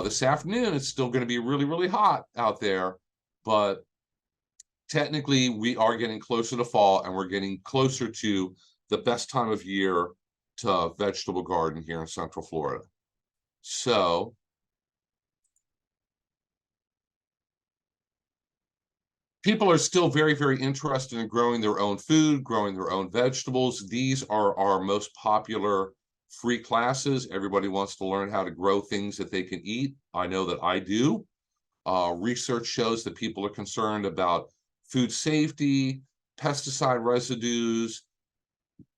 This afternoon, it's still going to be really, really hot out there, but technically we are getting closer to fall, and we're getting closer to the best time of year to vegetable garden here in Central Florida. So people are still very, very interested in growing their own food, growing their own vegetables. These are our most popular free classes. Everybody wants to learn how to grow things that they can eat. I know that I do. Research shows that people are concerned about food safety, pesticide residues,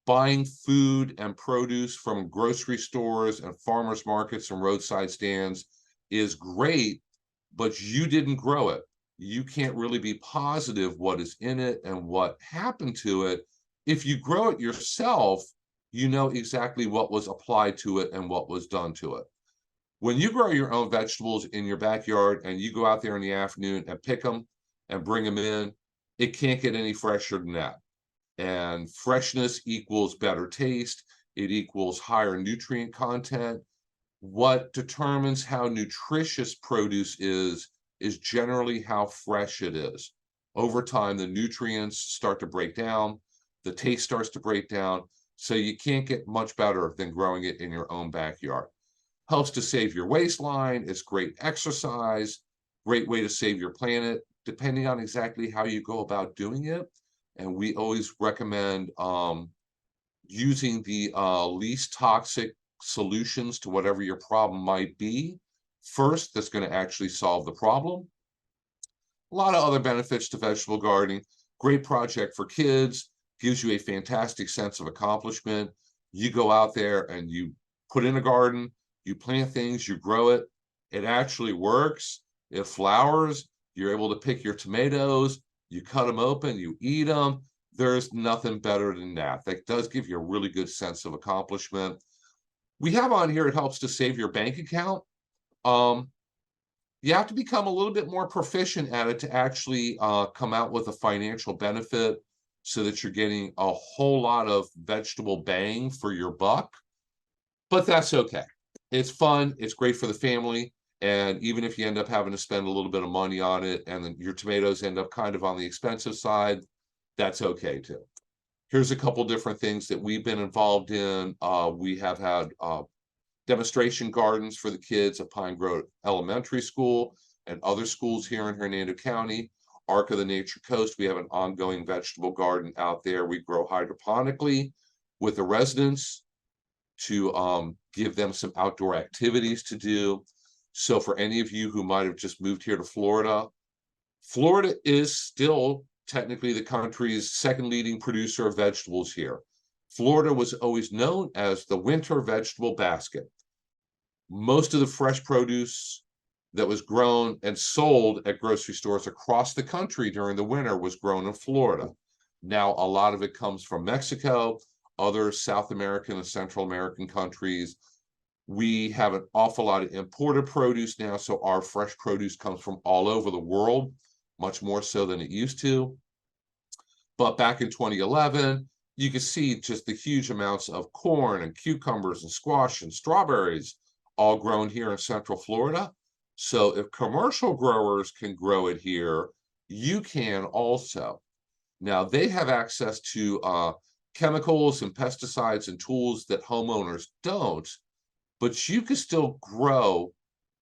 buying food and produce from grocery stores and farmers markets and roadside stands is great, but you didn't grow it. You can't really be positive what is in it and what happened to it. If you grow it yourself, you know exactly what was applied to it and what was done to it. When you grow your own vegetables in your backyard and you go out there in the afternoon and pick them and bring them in, it can't get any fresher than that. And freshness equals better taste. It equals higher nutrient content. What determines how nutritious produce is generally how fresh it is. Over time, the nutrients start to break down, the taste starts to break down, so you can't get much better than growing it in your own backyard. Helps to save your waistline, it's great exercise, great way to save your planet, depending on exactly how you go about doing it. And we always recommend using the least toxic solutions to whatever your problem might be first. That's going to actually solve the problem. A lot of other benefits to vegetable gardening. Great project for kids, gives you a fantastic sense of accomplishment. You go out there and you put in a garden, you plant things, you grow it. It actually works. It flowers. You're able to pick your tomatoes. You cut them open, you eat them. There's nothing better than that. That does give you a really good sense of accomplishment. We have on here, it helps to save your bank account. You have to become a little bit more proficient at it to actually come out with a financial benefit so that you're getting a whole lot of vegetable bang for your buck. But that's okay. It's fun. It's great for the family. And even if you end up having to spend a little bit of money on it and then your tomatoes end up kind of on the expensive side, that's okay too. Here's a couple different things that we've been involved in. We have had demonstration gardens for the kids at Pine Grove Elementary School and other schools here in Hernando County. Arc of the Nature Coast, we have an ongoing vegetable garden out there. We grow hydroponically with the residents to give them some outdoor activities to do. So for any of you who might have just moved here to Florida, Florida is still technically the country's second leading producer of vegetables here. Florida was always known as the winter vegetable basket. Most of the fresh produce that was grown and sold at grocery stores across the country during the winter was grown in Florida. Now, a lot of it comes from Mexico, other South American and Central American countries. We have an awful lot of imported produce now, so our fresh produce comes from all over the world, much more so than it used to. But back in 2011, you could see just the huge amounts of corn and cucumbers and squash and strawberries all grown here in Central Florida. So if commercial growers can grow it here, you can also. Now, they have access to chemicals and pesticides and tools that homeowners don't, but you can still grow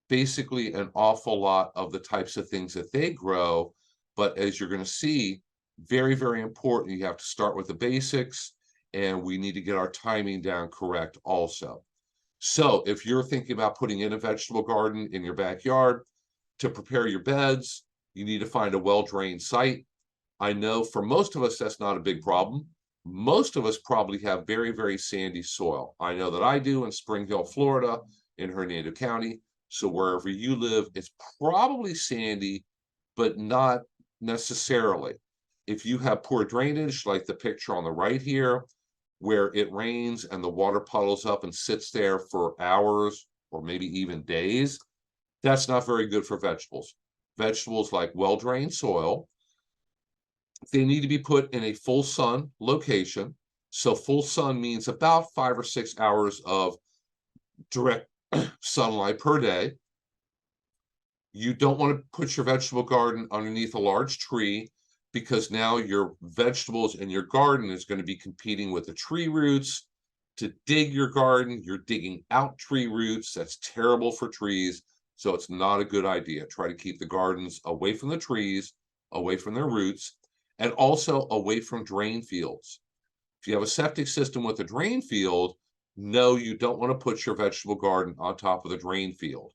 basically an awful lot of the types of things that they grow. But as you're going to see, very, very important, you have to start with the basics, and we need to get our timing down correct also. So if you're thinking about putting in a vegetable garden in your backyard, to prepare your beds, you need to find a well-drained site. I know for most of us, that's not a big problem. Most of us probably have very, very sandy soil. I know that I do in Spring Hill, Florida, in Hernando County. So wherever you live, it's probably sandy, but not necessarily. If you have poor drainage, like the picture on the right here, where it rains and the water puddles up and sits there for hours or maybe even days, that's not very good for vegetables. Vegetables like well-drained soil, they need to be put in a full sun location. So full sun means about 5 or 6 hours of direct sunlight per day. You don't want to put your vegetable garden underneath a large tree, because now your vegetables and your garden is going to be competing with the tree roots. To dig your garden, you're digging out tree roots. That's terrible for trees. So it's not a good idea. Try to keep the gardens away from the trees, away from their roots, and also away from drain fields. If you have a septic system with a drain field, no, you don't want to put your vegetable garden on top of the drain field.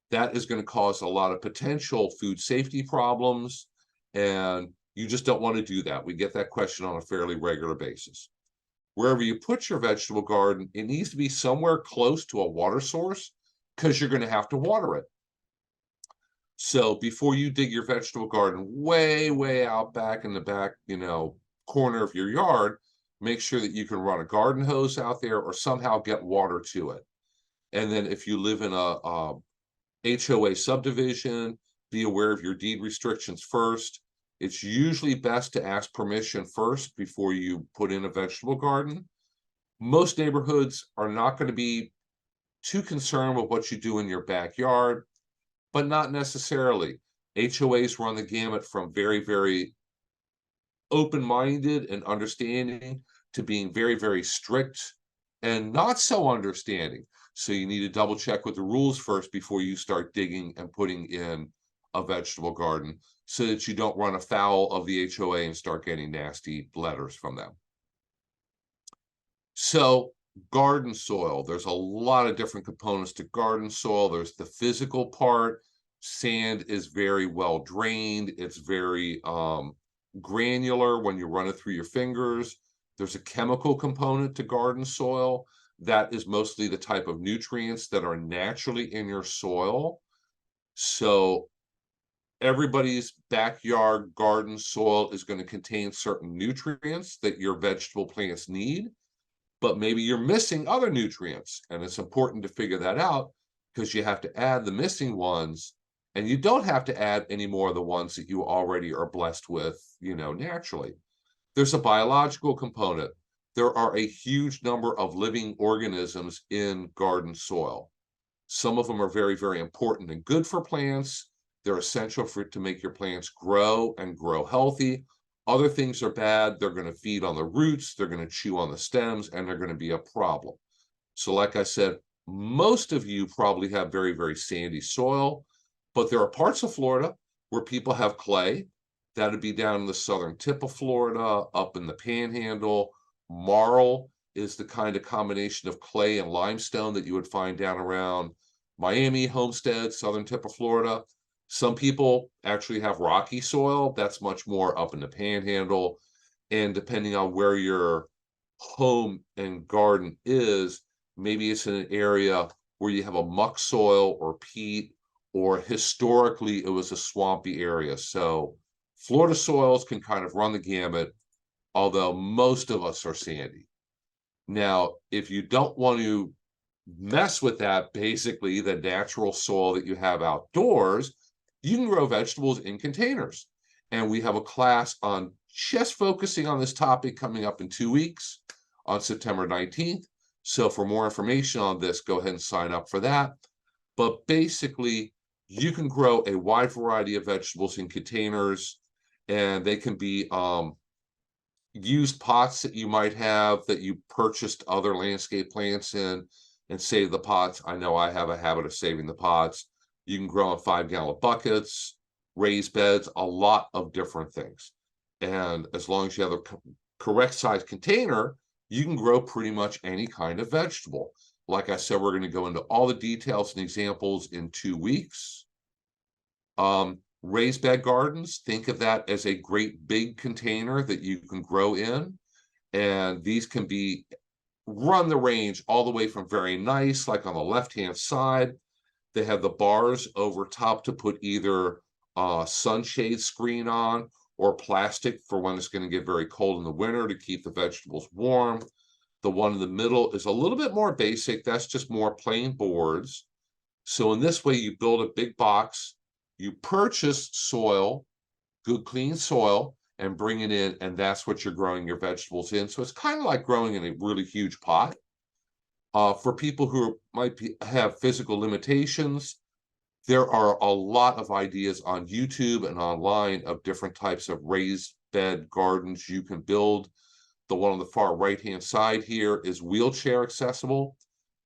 That is going to cause a lot of potential food safety problems, and you just don't want to do that. We get that question on a fairly regular basis. Wherever you put your vegetable garden, it needs to be somewhere close to a water source, because you're going to have to water it. So before you dig your vegetable garden way out back in the back, corner of your yard, make sure that you can run a garden hose out there or somehow get water to it. And then if you live in a HOA subdivision, be aware of your deed restrictions first. It's usually best to ask permission first before you put in a vegetable garden. Most neighborhoods are not going to be too concerned with what you do in your backyard, but not necessarily. HOAs run the gamut from very open-minded and understanding to being very strict and not so understanding. So you need to double check with the rules first before you start digging and putting in a vegetable garden, so that you don't run afoul of the HOA and start getting nasty letters from them. So garden soil, there's a lot of different components to garden soil. There's the physical part. Sand is very well drained. It's very granular when you run it through your fingers. There's a chemical component to garden soil. That is mostly the type of nutrients that are naturally in your soil. So everybody's backyard garden soil is going to contain certain nutrients that your vegetable plants need, but maybe you're missing other nutrients, and it's important to figure that out, because you have to add the missing ones, and you don't have to add any more of the ones that you already are blessed with, naturally. There's a biological component. There are a huge number of living organisms in garden soil. Some of them are very important and good for plants. They're essential to make your plants grow and grow healthy. Other things are bad. They're going to feed on the roots, they're going to chew on the stems, and they're going to be a problem. So like I said, most of you probably have very sandy soil, but there are parts of Florida where people have clay. That'd be down in the southern tip of Florida, up in the Panhandle. Marl is the kind of combination of clay and limestone that you would find down around Miami, Homestead, southern tip of Florida. Some people actually have rocky soil. That's much more up in the Panhandle. And depending on where your home and garden is, maybe it's in an area where you have a muck soil or peat, or historically it was a swampy area. So Florida soils can kind of run the gamut, although most of us are sandy. Now, if you don't want to mess with that, basically the natural soil that you have outdoors, you can grow vegetables in containers. And we have a class on just focusing on this topic coming up in 2 weeks on September 19th. So for more information on this, go ahead and sign up for that. But basically, you can grow a wide variety of vegetables in containers, and they can be used pots that you might have that you purchased other landscape plants in, and save the pots. I know I have a habit of saving the pots. You can grow in 5-gallon buckets, raised beds, a lot of different things. And as long as you have a correct size container, you can grow pretty much any kind of vegetable. Like I said, we're going to go into all the details and examples in 2 weeks. Raised bed gardens, think of that as a great big container that you can grow in. And these can be run the range all the way from very nice, like on the left-hand side. They have the bars over top to put either sunshade screen on, or plastic for when it's going to get very cold in the winter to keep the vegetables warm. The one in the middle is a little bit more basic. That's just more plain boards. So in this way, you build a big box, you purchase soil, good clean soil, and bring it in, and that's what you're growing your vegetables in. So it's kind of like growing in a really huge pot. For people who have physical limitations, There are a lot of ideas on YouTube and online of different types of raised bed gardens you can build. The one on the far right-hand side here is wheelchair accessible.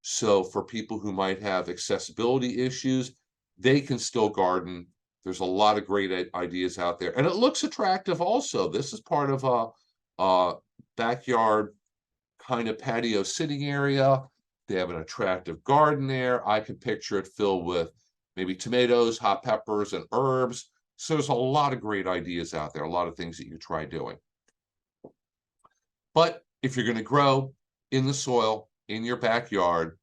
So for people who might have accessibility issues, they can still garden. There's a lot of great ideas out there. And it looks attractive also. This is part of a backyard kind of patio sitting area. They have an attractive garden there. I can picture it filled with maybe tomatoes, hot peppers, and herbs. So there's a lot of great ideas out there, a lot of things that you try doing. But if you're going to grow in the soil, in your backyard,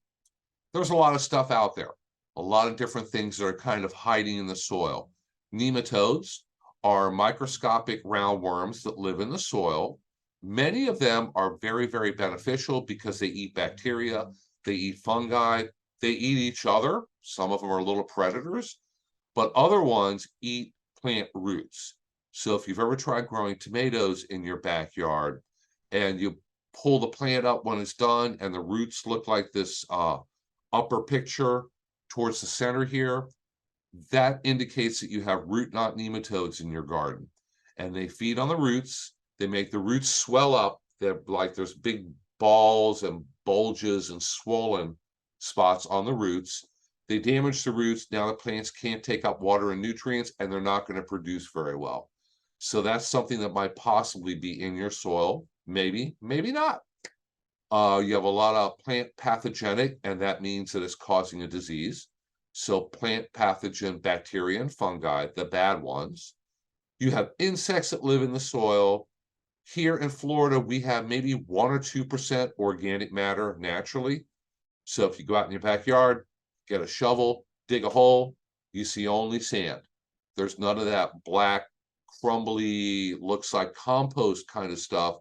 there's a lot of stuff out there, a lot of different things that are kind of hiding in the soil. Nematodes are microscopic roundworms that live in the soil. Many of them are very, very beneficial because they eat bacteria, they eat fungi, they eat each other. Some of them are little predators, but other ones eat plant roots. So if you've ever tried growing tomatoes in your backyard and you pull the plant up when it's done and the roots look like this upper picture towards the center here, that indicates that you have root knot nematodes in your garden. And they feed on the roots. They make the roots swell up. They're like there's big balls and bulges and swollen spots on the roots. They damage the roots. Now the plants can't take up water and nutrients, and they're not going to produce very well. So that's something that might possibly be in your soil. Maybe, maybe not. You have a lot of plant pathogenic, and that means that it's causing a disease. So plant pathogen bacteria and fungi, the bad ones. You have insects that live in the soil. Here in Florida, we have maybe 1 or 2% organic matter naturally. So if you go out in your backyard, get a shovel, dig a hole, you see only sand. There's none of that black, crumbly, looks like compost kind of stuff.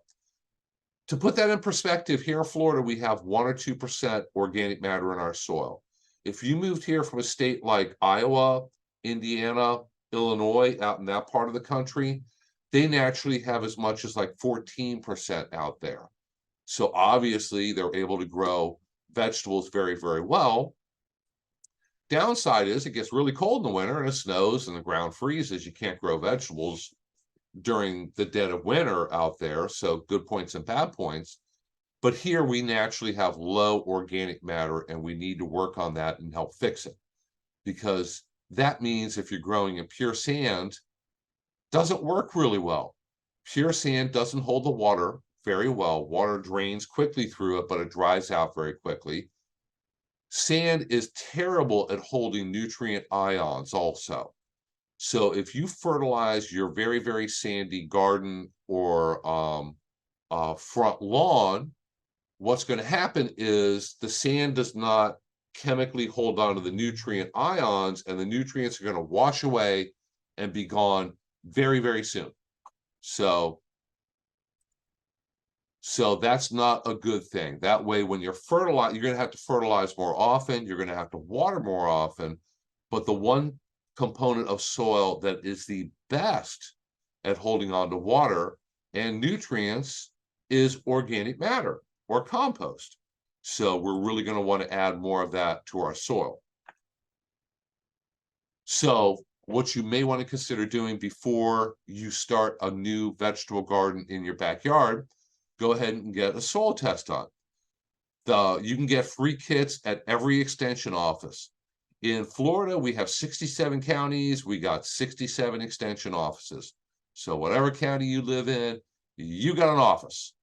To put that in perspective, here in Florida, we have 1 or 2% organic matter in our soil. If you moved here from a state like Iowa, Indiana, Illinois, out in that part of the country, they naturally have as much as like 14% out there. So obviously, they're able to grow vegetables very, very well. Downside is it gets really cold in the winter and it snows and the ground freezes. You can't grow vegetables during the dead of winter out there. So good points and bad points. But here we naturally have low organic matter and we need to work on that and help fix it. Because that means if you're growing in pure sand, doesn't work really well. Pure sand doesn't hold the water very well. Water drains quickly through it, but it dries out very quickly. Sand is terrible at holding nutrient ions also. So if you fertilize your very, very sandy garden or front lawn, what's going to happen is the sand does not chemically hold on to the nutrient ions, and the nutrients are going to wash away and be gone very, very soon. So that's not a good thing. That way, when you're fertilizing, you're going to have to fertilize more often. You're going to have to water more often. But the one component of soil that is the best at holding on to water and nutrients is organic matter or compost. So we're really going to want to add more of that to our soil. So what you may want to consider doing before you start a new vegetable garden in your backyard, go ahead and get a soil test done. You can get free kits at every extension office. In Florida, we have 67 counties. We got 67 extension offices. So whatever county you live in, you got an office.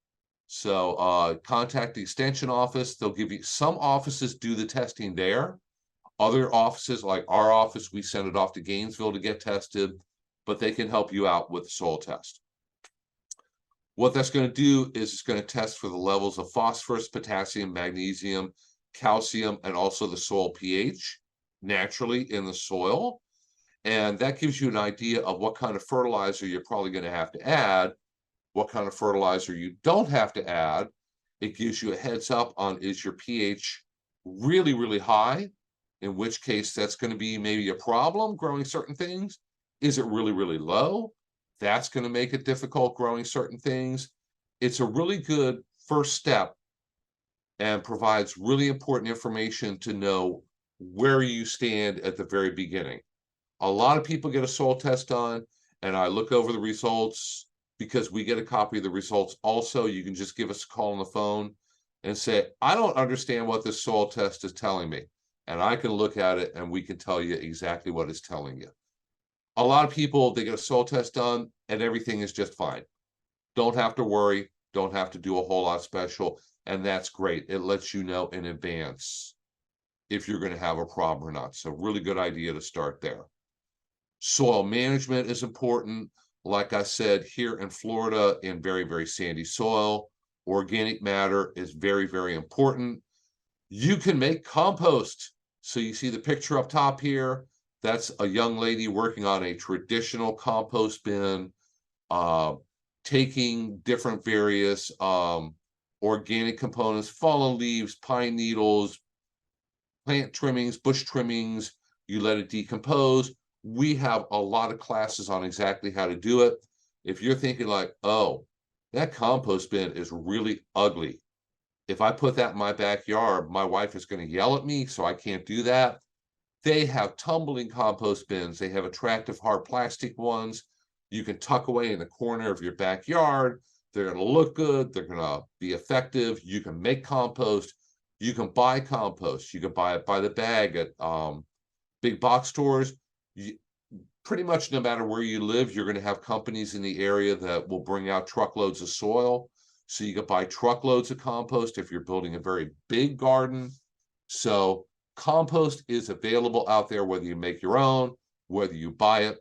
So contact the extension office. They'll give you, some offices do the testing there. Other offices, like our office, we send it off to Gainesville to get tested, but they can help you out with the soil test. What that's going to do is it's going to test for the levels of phosphorus, potassium, magnesium, calcium, and also the soil pH naturally in the soil. And that gives you an idea of what kind of fertilizer you're probably going to have to add, what kind of fertilizer you don't have to add. It gives you a heads up on, is your pH really, really high? In which case that's going to be maybe a problem growing certain things. Is it really, really low? That's going to make it difficult growing certain things. It's a really good first step and provides really important information to know where you stand at the very beginning. A lot of people get a soil test done, and I look over the results because we get a copy of the results also. You can just give us a call on the phone and say, I don't understand what this soil test is telling me. And I can look at it and we can tell you exactly what it's telling you. A lot of people, they get a soil test done and everything is just fine. Don't have to worry, don't have to do a whole lot special. And that's great. It lets you know in advance if you're going to have a problem or not. So, really good idea to start there. Soil management is important. Like I said, here in Florida, in very, very sandy soil, organic matter is very, very important. You can make compost. So you see the picture up top here. That's a young lady working on a traditional compost bin, uh, taking different various organic components, fallen leaves, pine needles, plant trimmings, bush trimmings, you let it decompose. We have a lot of classes on exactly how to do it. If you're thinking like, oh, that compost bin is really ugly. If I put that in my backyard, my wife is going to yell at me, so I can't do that. They have tumbling compost bins. They have attractive hard plastic ones. You can tuck away in the corner of your backyard. They're going to look good. They're going to be effective. You can make compost. You can buy compost. You can buy it by the bag at big box stores. You, pretty much no matter where you live, you're going to have companies in the area that will bring out truckloads of soil. So you can buy truckloads of compost if you're building a very big garden. So compost is available out there, whether you make your own, whether you buy it.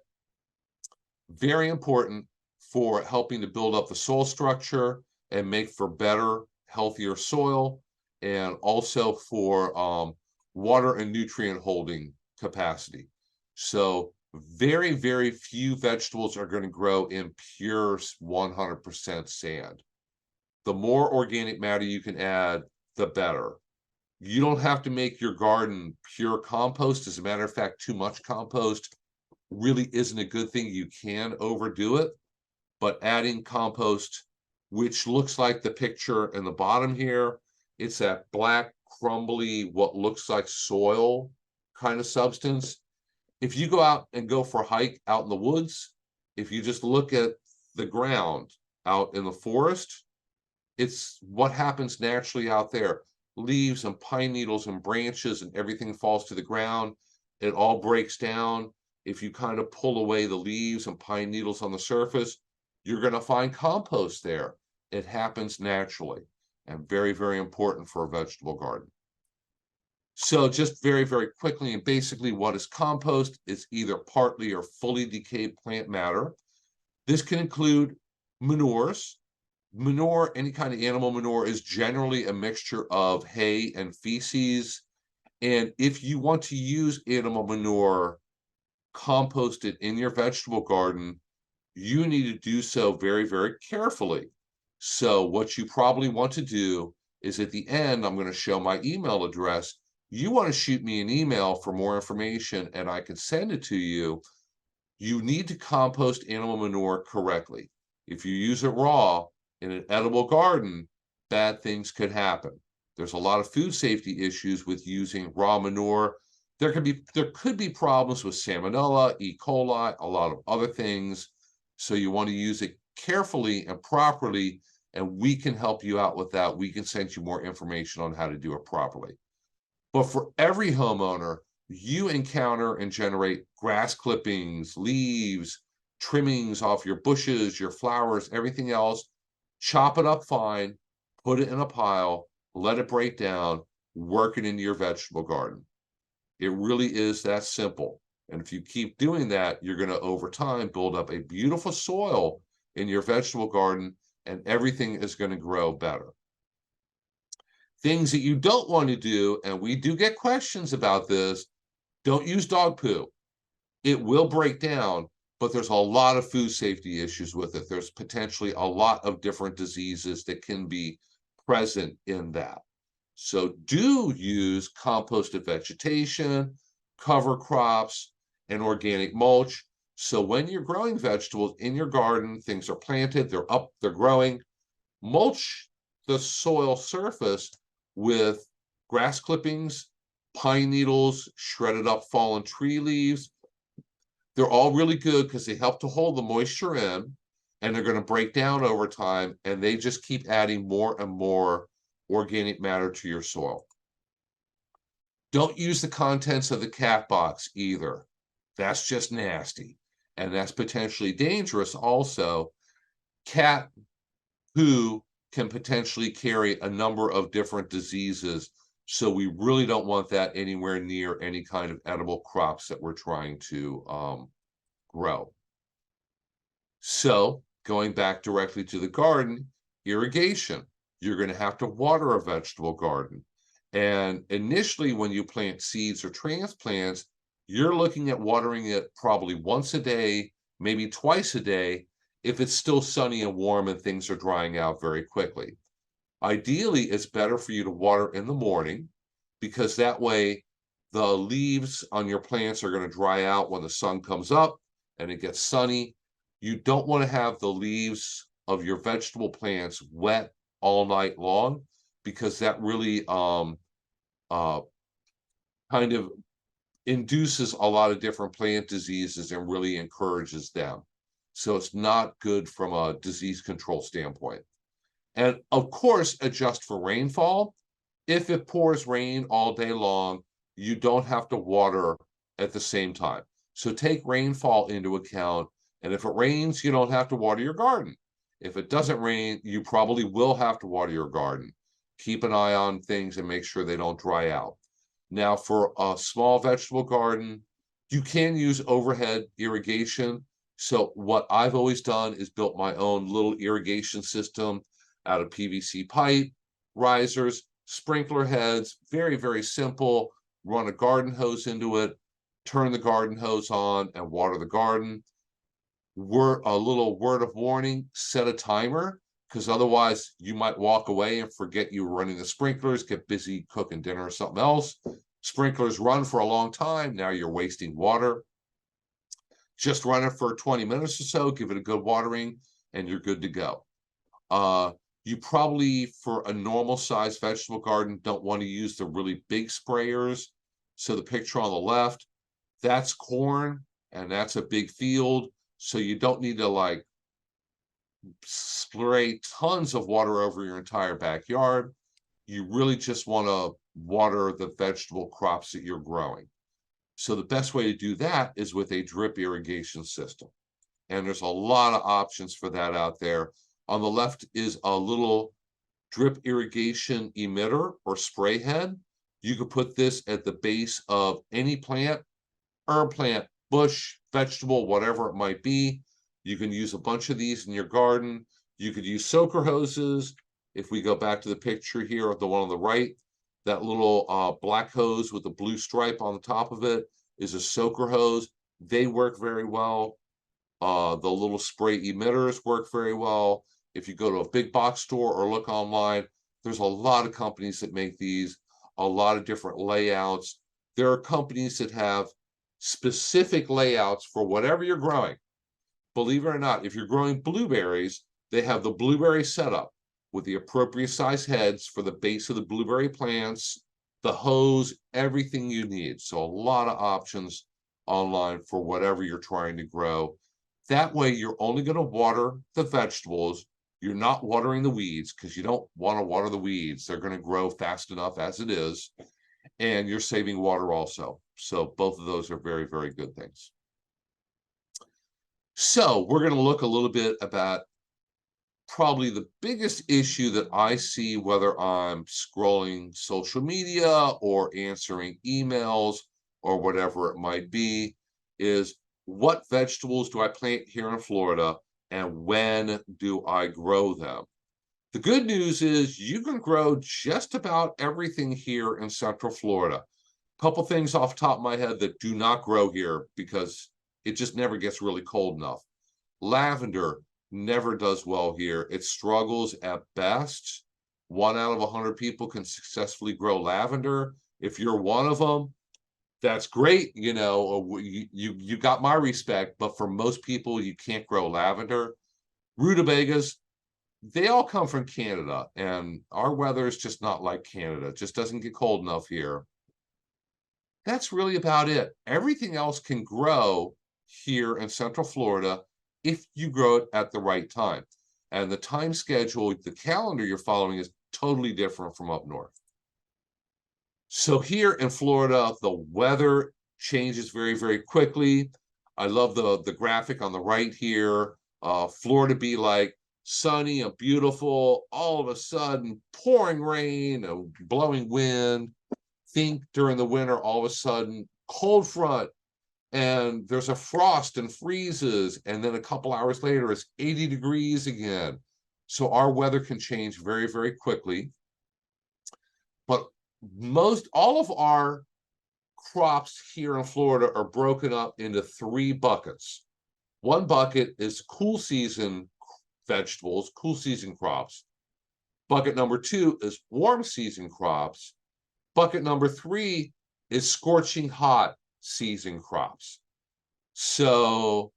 Very important for helping to build up the soil structure and make for better, healthier soil, and also for water and nutrient holding capacity. So very, very few vegetables are going to grow in pure 100% sand. The more organic matter you can add, the better. You don't have to make your garden pure compost. As a matter of fact, too much compost really isn't a good thing. You can overdo it, but adding compost, which looks like the picture in the bottom here, it's that black, crumbly, what looks like soil kind of substance. If you go out and go for a hike out in the woods, if you just look at the ground out in the forest, it's what happens naturally out there. Leaves and pine needles and branches and everything falls to the ground. It all breaks down. If you kind of pull away the leaves and pine needles on the surface, you're going to find compost there. It happens naturally and very, very important for a vegetable garden. So just very, very quickly and basically, what is compost? It's either partly or fully decayed plant matter. This can include manures. Manure, any kind of animal manure, is generally a mixture of hay and feces. And if you want to use animal manure composted in your vegetable garden, you need to do so very, very carefully. So what you probably want to do is at the end, I'm going to show my email address. You want to shoot me an email for more information and I can send it to you. You need to compost animal manure correctly. If you use it raw in an edible garden, bad things could happen. There's a lot of food safety issues with using raw manure. There could be problems with salmonella, E. coli, a lot of other things. So you want to use it carefully and properly, and we can help you out with that. We can send you more information on how to do it properly. But for every homeowner, you encounter and generate grass clippings, leaves, trimmings off your bushes, your flowers, everything else. Chop it up fine, put it in a pile, let it break down, work it into your vegetable garden. It really is that simple. And if you keep doing that, you're going to, over time, build up a beautiful soil in your vegetable garden, and everything is going to grow better. Things that you don't want to do, and we do get questions about this, don't use dog poo. It will break down, but there's a lot of food safety issues with it. There's potentially a lot of different diseases that can be present in that. So do use composted vegetation, cover crops, and organic mulch. So when you're growing vegetables in your garden, things are planted, they're up, they're growing, mulch the soil surface with grass clippings, pine needles, shredded up fallen tree leaves. They're all really good because they help to hold the moisture in, and they're going to break down over time, and they just keep adding more and more organic matter to your soil. Don't use the contents of the cat box either. That's just nasty, and that's potentially dangerous also. Cat poo can potentially carry a number of different diseases, so we really don't want that anywhere near any kind of edible crops that we're trying to grow. So, going back directly to the garden, irrigation. You're going to have to water a vegetable garden. And initially, when you plant seeds or transplants, you're looking at watering it probably once a day, maybe twice a day, if it's still sunny and warm and things are drying out very quickly. Ideally, it's better for you to water in the morning because that way the leaves on your plants are going to dry out when the sun comes up and it gets sunny. You don't want to have the leaves of your vegetable plants wet all night long because that really uh, kind of induces a lot of different plant diseases and really encourages them. So it's not good from a disease control standpoint. And of course, adjust for rainfall. If it pours rain all day long, you don't have to water at the same time. So take rainfall into account. And if it rains, you don't have to water your garden. If it doesn't rain, you probably will have to water your garden. Keep an eye on things and make sure they don't dry out. Now, for a small vegetable garden, you can use overhead irrigation. So what I've always done is built my own little irrigation system out of PVC pipe, risers, sprinkler heads, very, very simple. Run a garden hose into it, turn the garden hose on, and water the garden. A little word of warning, set a timer, because otherwise you might walk away and forget you were running the sprinklers, get busy cooking dinner or something else. Sprinklers run for a long time. Now you're wasting water. Just run it for 20 minutes or so, give it a good watering, and you're good to go. You probably, for a normal sized vegetable garden, don't want to use the really big sprayers. So the picture on the left, that's corn, and that's a big field. So you don't need to like spray tons of water over your entire backyard. You really just want to water the vegetable crops that you're growing. So the best way to do that is with a drip irrigation system. And there's a lot of options for that out there. On the left is a little drip irrigation emitter or spray head. You could put this at the base of any plant, herb plant, bush, vegetable, whatever it might be. You can use a bunch of these in your garden. You could use soaker hoses. If we go back to the picture here of the one on the right, that little black hose with the blue stripe on the top of it is a soaker hose. They work very well. The little spray emitters work very well. If you go to a big box store or look online, there's a lot of companies that make these, a lot of different layouts. There are companies that have specific layouts for whatever you're growing. Believe it or not, if you're growing blueberries, they have the blueberry setup with the appropriate size heads for the base of the blueberry plants, the hose, everything you need. So a lot of options online for whatever you're trying to grow. That way, you're only going to water the vegetables. You're not watering the weeds because you don't want to water the weeds. They're going to grow fast enough as it is. And you're saving water also. So both of those are very, very good things. So we're going to look a little bit about probably the biggest issue that I see, whether I'm scrolling social media or answering emails or whatever it might be, is what vegetables do I plant here in Florida and when do I grow them? The good news is you can grow just about everything here in Central Florida. A couple things off the top of my head that do not grow here because it just never gets really cold enough. Lavender never does well here. It struggles at best. 1 out of 100 people can successfully grow lavender. If you're one of them, that's great. You got my respect, but for most people, you can't grow lavender. Rutabagas, they all come from Canada, and our weather is just not like Canada. It just doesn't get cold enough here. That's really about it. Everything else can grow here in Central Florida if you grow it at the right time. And the time schedule, the calendar you're following is totally different from up north. So here in Florida, the weather changes very, very quickly. I love the graphic on the right here. Florida be like sunny and beautiful, all of a sudden pouring rain, a blowing wind. Think during the winter, all of a sudden, cold front, and there's a frost and freezes, and then a couple hours later, it's 80 degrees again. So our weather can change very, very quickly. But most all of our crops here in Florida are broken up into three buckets. One bucket is cool season vegetables, cool season crops. Bucket number two is warm season crops. Bucket number three is scorching hot season crops. So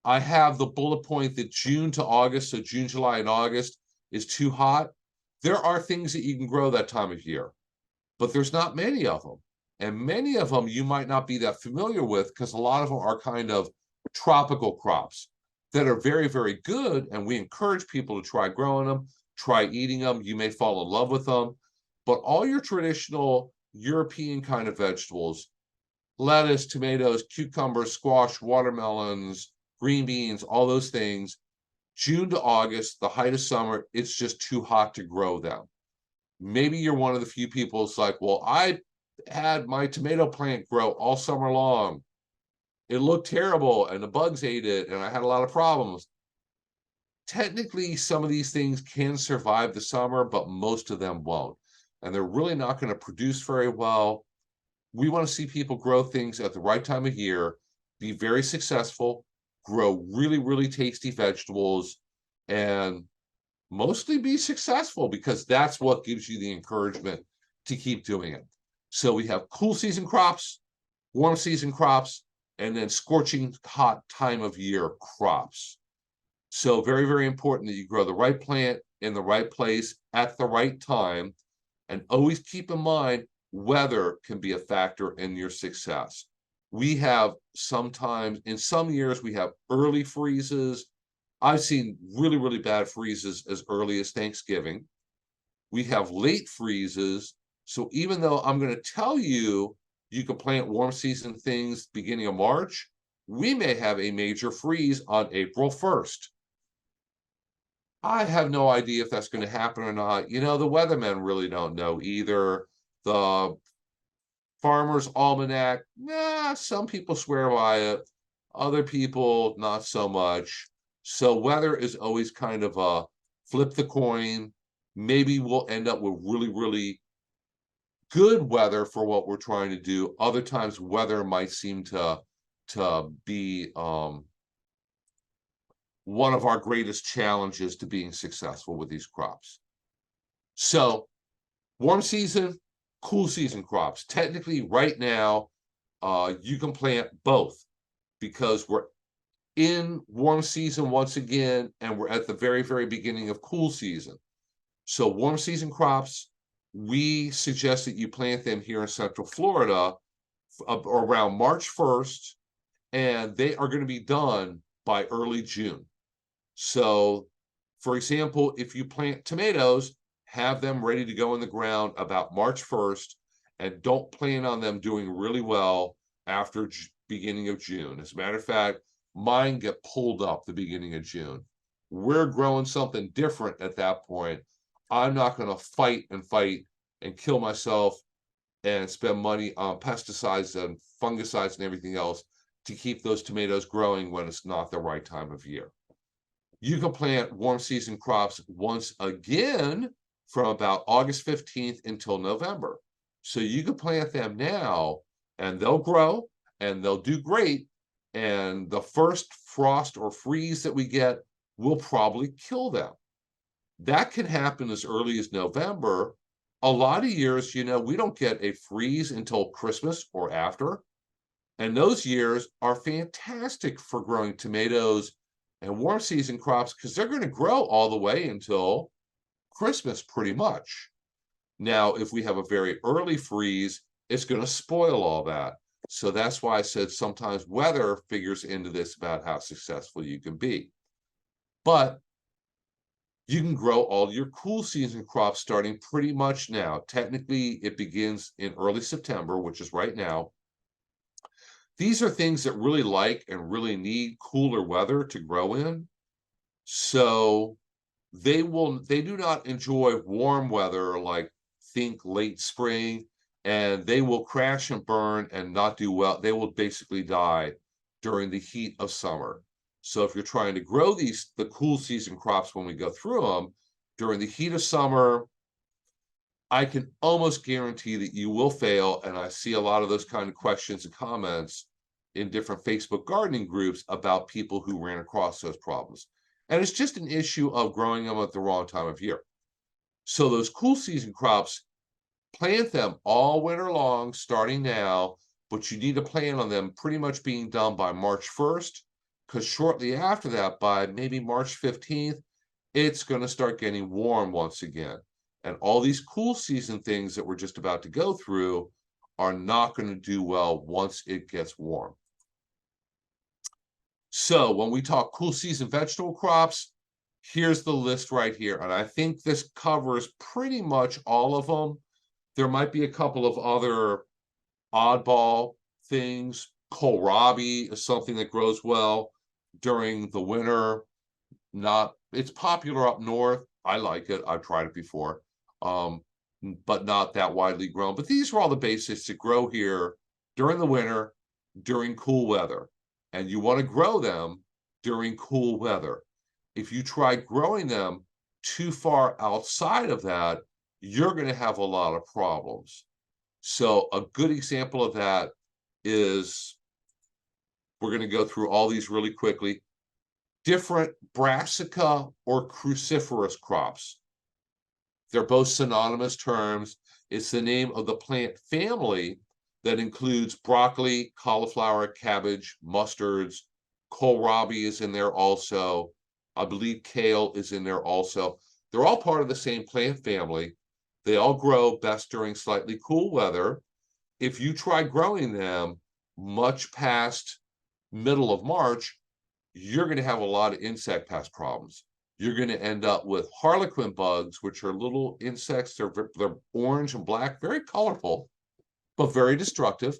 I have the bullet point that June to August, so June, July, and August is too hot. There are things that you can grow that time of year, but there's not many of them. And many of them you might not be that familiar with because a lot of them are kind of tropical crops that are very, very good. And we encourage people to try growing them, try eating them. You may fall in love with them. But all your traditional European kind of vegetables, lettuce, tomatoes, cucumbers, squash, watermelons, green beans, all those things, June to August, the height of summer, it's just too hot to grow them. Maybe you're one of the few people that's like, well, I had my tomato plant grow all summer long. It looked terrible and the bugs ate it and I had a lot of problems. Technically, some of these things can survive the summer, but most of them won't. And they're really not going to produce very well. We want to see people grow things at the right time of year, be very successful, grow really, really tasty vegetables, and mostly be successful because that's what gives you the encouragement to keep doing it. So we have cool season crops, warm season crops, and then scorching hot time of year crops. So very, very important that you grow the right plant in the right place at the right time. And always keep in mind, weather can be a factor in your success. We have sometimes, in some years, we have early freezes. I've seen really, really bad freezes as early as Thanksgiving. We have late freezes. So even though I'm going to tell you you can plant warm season things beginning of March, we may have a major freeze on April 1st. I have no idea if that's going to happen or not. You know, the weathermen really don't know either. The Farmer's Almanac, some people swear by it. Other people, not so much. So weather is always kind of a flip the coin. Maybe we'll end up with really, really good weather for what we're trying to do. Other times weather might seem to be one of our greatest challenges to being successful with these crops. So warm season, cool season crops. Technically, right now, you can plant both because we're in warm season once again, and we're at the very, very beginning of cool season. So warm season crops, we suggest that you plant them here in Central Florida around March 1st, and they are going to be done by early June. So, for example, if you plant tomatoes, have them ready to go in the ground about March 1st, and don't plan on them doing really well after beginning of June. As a matter of fact, mine get pulled up the beginning of June. We're growing something different at that point. I'm not going to fight and kill myself and spend money on pesticides and fungicides and everything else to keep those tomatoes growing when it's not the right time of year. You can plant warm season crops once again from about August 15th until November. So you can plant them now and they'll grow and they'll do great. And the first frost or freeze that we get will probably kill them. That can happen as early as November. A lot of years, you know, we don't get a freeze until Christmas or after. And those years are fantastic for growing tomatoes and warm season crops because they're going to grow all the way until Christmas pretty much. Now, if we have a very early freeze, it's going to spoil all that. So that's why I said sometimes weather figures into this about how successful you can be. But you can grow all your cool season crops starting pretty much now. Technically, it begins in early September, which is right now. These are things that really like and really need cooler weather to grow in. So they do not enjoy warm weather like think late spring, and they will crash and burn and not do well. They will basically die during the heat of summer. So if you're trying to grow the cool season crops when we go through them during the heat of summer, I can almost guarantee that you will fail. And I see a lot of those kind of questions and comments in different Facebook gardening groups about people who ran across those problems. And it's just an issue of growing them at the wrong time of year. So those cool season crops, plant them all winter long, starting now, but you need to plan on them pretty much being done by March 1st, because shortly after that, by maybe March 15th, it's going to start getting warm once again. And all these cool season things that we're just about to go through are not going to do well once it gets warm. So when we talk cool season vegetable crops, here's the list right here. And I think this covers pretty much all of them. There might be a couple of other oddball things. Kohlrabi is something that grows well during the winter. It's popular up north. I like it. I've tried it before, but not that widely grown. But these are all the basics that grow here during the winter, during cool weather. And you want to grow them during cool weather. If you try growing them too far outside of that, you're going to have a lot of problems. So a good example of that is, we're going to go through all these really quickly. Different brassica or cruciferous crops. They're both synonymous terms. It's the name of the plant family that includes broccoli, cauliflower, cabbage, mustards. Kohlrabi is in there also. I believe kale is in there also. They're all part of the same plant family. They all grow best during slightly cool weather. If you try growing them much past middle of March, you're going to have a lot of insect pest problems. You're going to end up with harlequin bugs, which are little insects. They're orange and black, very colorful, but very destructive.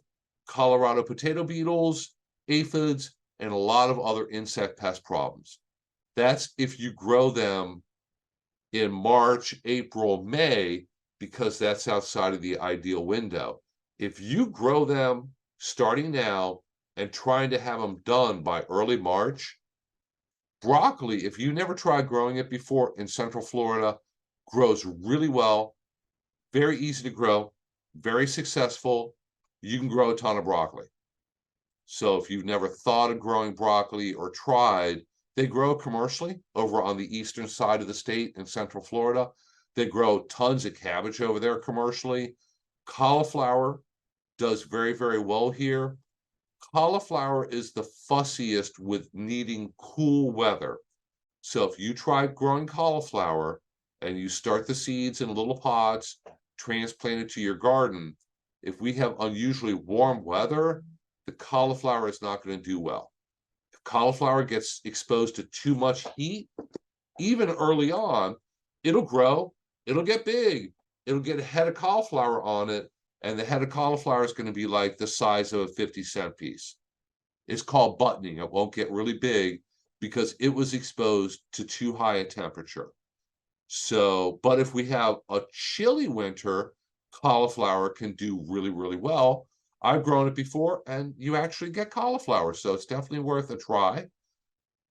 Colorado potato beetles, aphids, and a lot of other insect pest problems. That's if you grow them in March, April, May, because that's outside of the ideal window. If you grow them starting now and trying to have them done by early March, broccoli, if you never tried growing it before in Central Florida, grows really well, very easy to grow, very successful. You can grow a ton of broccoli. So if you've never thought of growing broccoli or tried, they grow commercially over on the eastern side of the state in Central Florida. They grow tons of cabbage over there commercially. Cauliflower does very, very well here. Cauliflower is the fussiest with needing cool weather. So if you try growing cauliflower and you start the seeds in little pots, transplant it to your garden, if we have unusually warm weather, the cauliflower is not going to do well. If cauliflower gets exposed to too much heat, even early on, it'll grow, it'll get big, it'll get a head of cauliflower on it, and the head of cauliflower is going to be like the size of a 50-cent piece. It's called buttoning. It won't get really big because it was exposed to too high a temperature. So, but if we have a chilly winter, cauliflower can do really, really well. I've grown it before, and you actually get cauliflower, so it's definitely worth a try.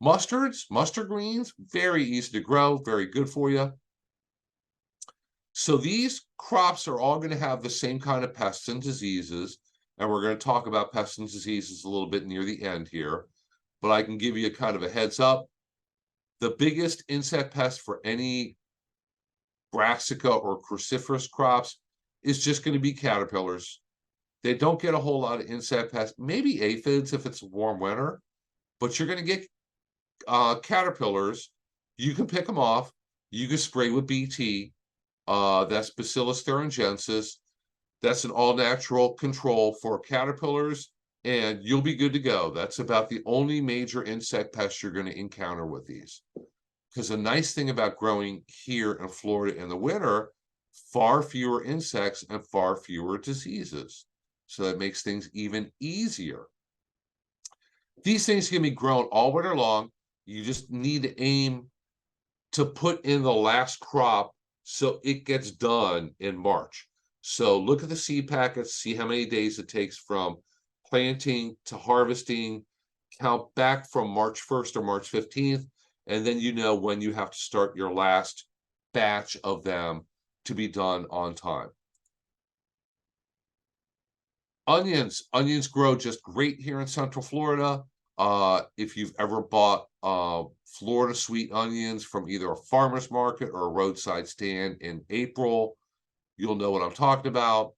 Mustards, mustard greens, very easy to grow, very good for you. So these crops are all going to have the same kind of pests and diseases, and we're going to talk about pests and diseases a little bit near the end here, but I can give you a kind of a heads up. The biggest insect pest for any brassica or cruciferous crops is just going to be caterpillars. They don't get a whole lot of insect pests, maybe aphids if it's a warm winter, but you're going to get caterpillars. You can pick them off. You can spray with BT. That's Bacillus thuringiensis. That's an all-natural control for caterpillars, and you'll be good to go. That's about the only major insect pest you're going to encounter with these. Because the nice thing about growing here in Florida in the winter, far fewer insects and far fewer diseases. So that makes things even easier. These things can be grown all winter long. You just need to aim to put in the last crop so it gets done in March. So look at the seed packets, see how many days it takes from planting to harvesting, count back from March 1st or March 15th, and then you know when you have to start your last batch of them to be done on time. Onions grow just great here in Central Florida. If you've ever bought Florida sweet onions from either a farmer's market or a roadside stand in April, you'll know what I'm talking about.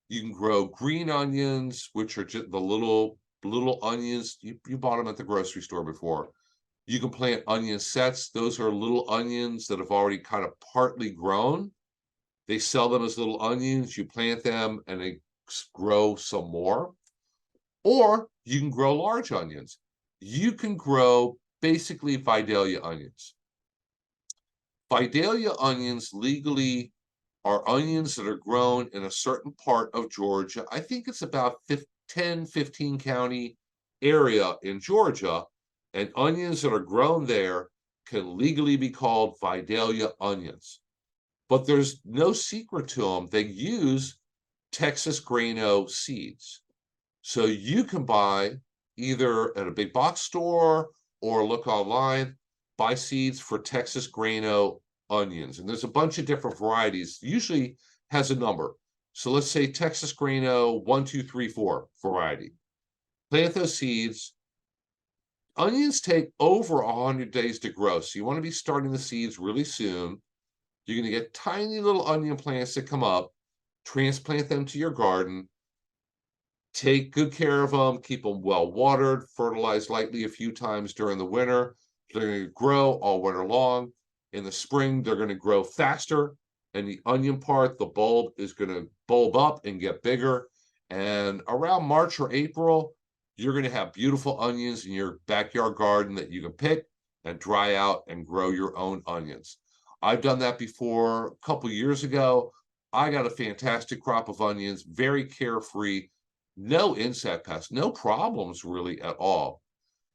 You can grow green onions, which are just the little onions. You bought them at the grocery store before. You can plant onion sets. Those are little onions that have already kind of partly grown. They sell them as little onions. You plant them and they grow some more. Or you can grow large onions. You can grow basically Vidalia onions. Vidalia onions legally are onions that are grown in a certain part of Georgia. I think it's about 10, 15 county area in Georgia. And onions that are grown there can legally be called Vidalia onions. But there's no secret to them. They use Texas Grano seeds. So you can buy either at a big box store or look online, buy seeds for Texas Grano onions. And there's a bunch of different varieties, usually has a number. So let's say Texas Grano 1234 variety. Plant those seeds. Onions take over 100 days to grow. So you want to be starting the seeds really soon. You're going to get tiny little onion plants that come up, transplant them to your garden. Take good care of them, keep them well watered, fertilize lightly a few times during the winter. They're going to grow all winter long. In the spring, they're going to grow faster. And the onion part, the bulb, is going to bulb up and get bigger. And around March or April, you're going to have beautiful onions in your backyard garden that you can pick and dry out and grow your own onions. I've done that before a couple years ago. I got a fantastic crop of onions, very carefree. No insect pests, no problems really at all.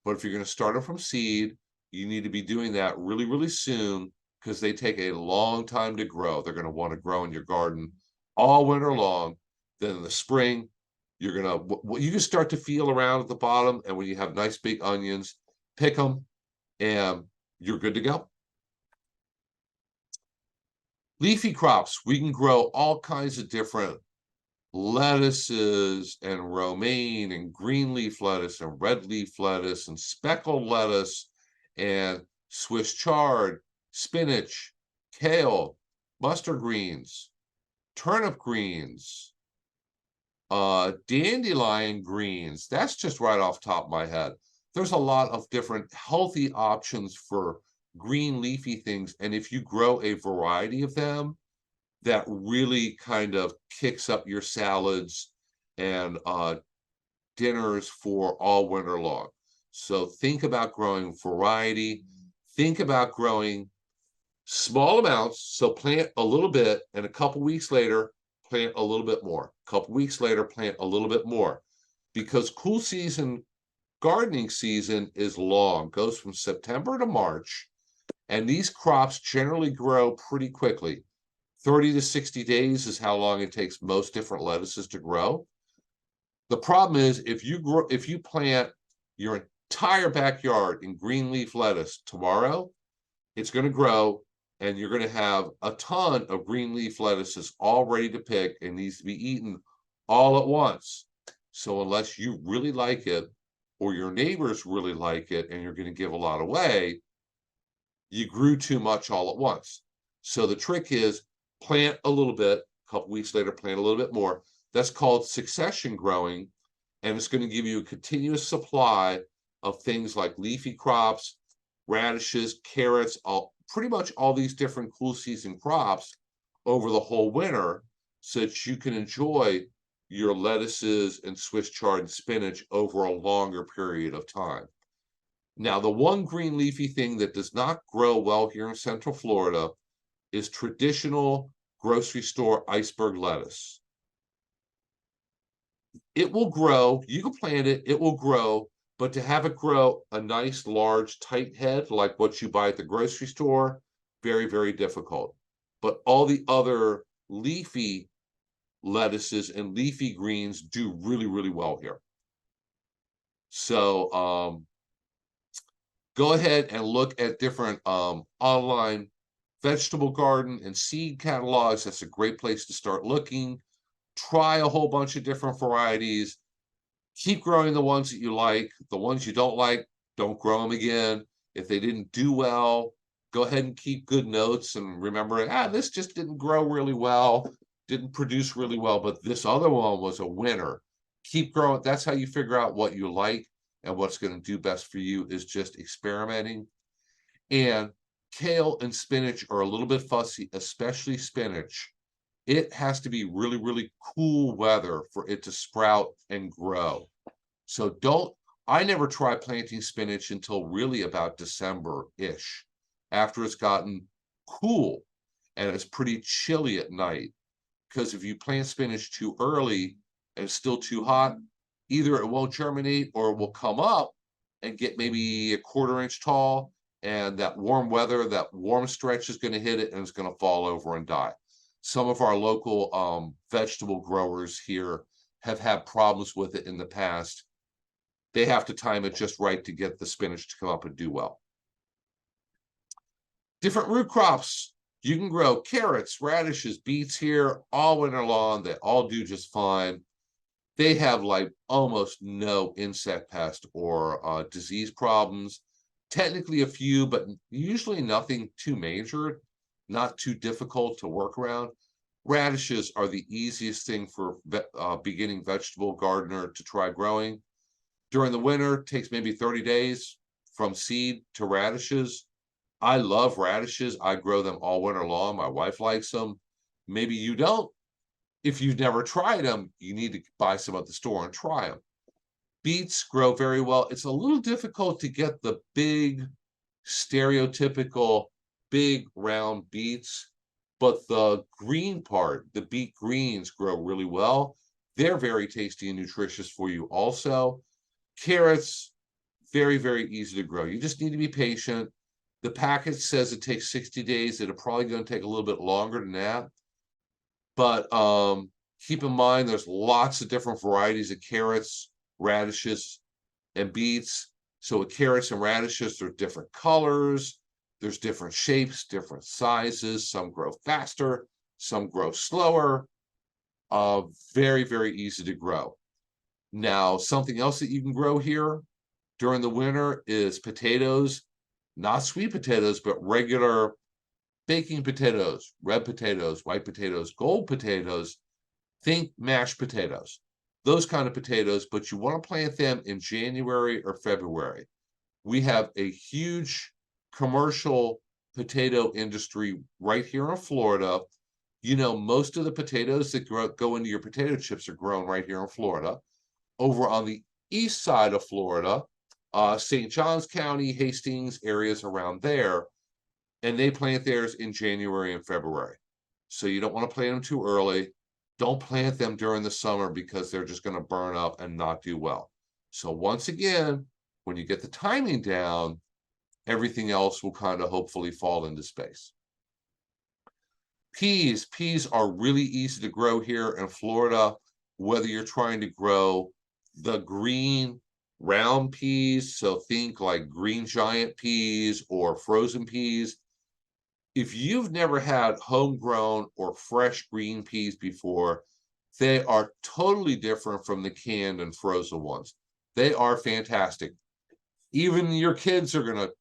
But if you're going to start them from seed, you need to be doing that really, really soon because they take a long time to grow. They're going to want to grow in your garden all winter long. Then in the spring, you're going to, you can start to feel around at the bottom. And when you have nice big onions, pick them and you're good to go. Leafy crops, we can grow all kinds of different lettuces and romaine and green leaf lettuce and red leaf lettuce and speckled lettuce and Swiss chard, spinach, kale, mustard greens, turnip greens, dandelion greens. That's just right off the top of my head. There's a lot of different healthy options for green leafy things. And if you grow a variety of them, that really kind of kicks up your salads and dinners for all winter long. So think about growing variety. Think about growing small amounts. So plant a little bit, and a couple weeks later, plant a little bit more. A couple weeks later, plant a little bit more. Because cool season, gardening season is long, goes from September to March, and these crops generally grow pretty quickly. 30 to 60 days is how long it takes most different lettuces to grow. The problem is if you plant your entire backyard in green leaf lettuce tomorrow, it's going to grow and you're going to have a ton of green leaf lettuces all ready to pick and needs to be eaten all at once. So unless you really like it or your neighbors really like it and you're going to give a lot away, you grew too much all at once. So the trick is plant a little bit, a couple weeks later, plant a little bit more. That's called succession growing, and it's going to give you a continuous supply of things like leafy crops, radishes, carrots, pretty much all these different cool season crops over the whole winter. so that you can enjoy your lettuces and Swiss chard and spinach over a longer period of time. Now, the one green leafy thing that does not grow well here in Central Florida is traditional grocery store iceberg lettuce. It will grow, you can plant it, it will grow, but to have it grow a nice, large, tight head like what you buy at the grocery store, very, very difficult. But all the other leafy lettuces and leafy greens do really, really well here. So go ahead and look at different online vegetable garden and seed catalogs. That's a great place to start looking. Try a whole bunch of different varieties. Keep growing the ones that you like. The ones you don't like, don't grow them again. If they didn't do well, go ahead and keep good notes and remember, this just didn't grow really well, didn't produce really well, but this other one was a winner. Keep growing. That's how you figure out what you like, and what's going to do best for you is just experimenting. And kale and spinach are a little bit fussy, especially spinach. It has to be really, really cool weather for it to sprout and grow. So I never try planting spinach until really about December-ish, after it's gotten cool and it's pretty chilly at night. Because if you plant spinach too early and it's still too hot, either it won't germinate or it will come up and get maybe a quarter-inch tall, and that warm weather, that warm stretch is going to hit it and it's going to fall over and die. Some of our local vegetable growers here have had problems with it in the past. They have to time it just right to get the spinach to come up and do well. Different root crops. You can grow carrots, radishes, beets here all winter long. They all do just fine. They have like almost no insect pest or disease problems. Technically a few, but usually nothing too major, not too difficult to work around. Radishes are the easiest thing for beginning vegetable gardener to try growing. During the winter, it takes maybe 30 days from seed to radishes. I love radishes. I grow them all winter long. My wife likes them. Maybe you don't. If you've never tried them, you need to buy some at the store and try them. Beets grow very well. It's a little difficult to get the big, stereotypical, big, round beets, but the green part, the beet greens, grow really well. They're very tasty and nutritious for you also. Carrots, very, very easy to grow. You just need to be patient. The package says it takes 60 days. It'll probably going to take a little bit longer than that. But keep in mind, there's lots of different varieties of carrots, radishes, and beets. So with carrots and radishes, there's different colors, there's different shapes, different sizes. Some grow faster, some grow slower. Very, very easy to grow. Now, something else that you can grow here during the winter is potatoes, not sweet potatoes, but regular baking potatoes, red potatoes, white potatoes, gold potatoes. Think mashed potatoes, those kind of potatoes, but you want to plant them in January or February. We have a huge commercial potato industry right here in Florida. Most of the potatoes that go into your potato chips are grown right here in Florida. Over on the east side of Florida, St. Johns County, Hastings, areas around there, and they plant theirs in January and February. So you don't want to plant them too early. Don't plant them during the summer because they're just going to burn up and not do well. So once again, when you get the timing down, everything else will kind of hopefully fall into space. Peas are really easy to grow here in Florida, whether you're trying to grow the green round peas, so think like green giant peas or frozen peas. If you've never had homegrown or fresh green peas before, they are totally different from the canned and frozen ones. They are fantastic. Even your kids are going to,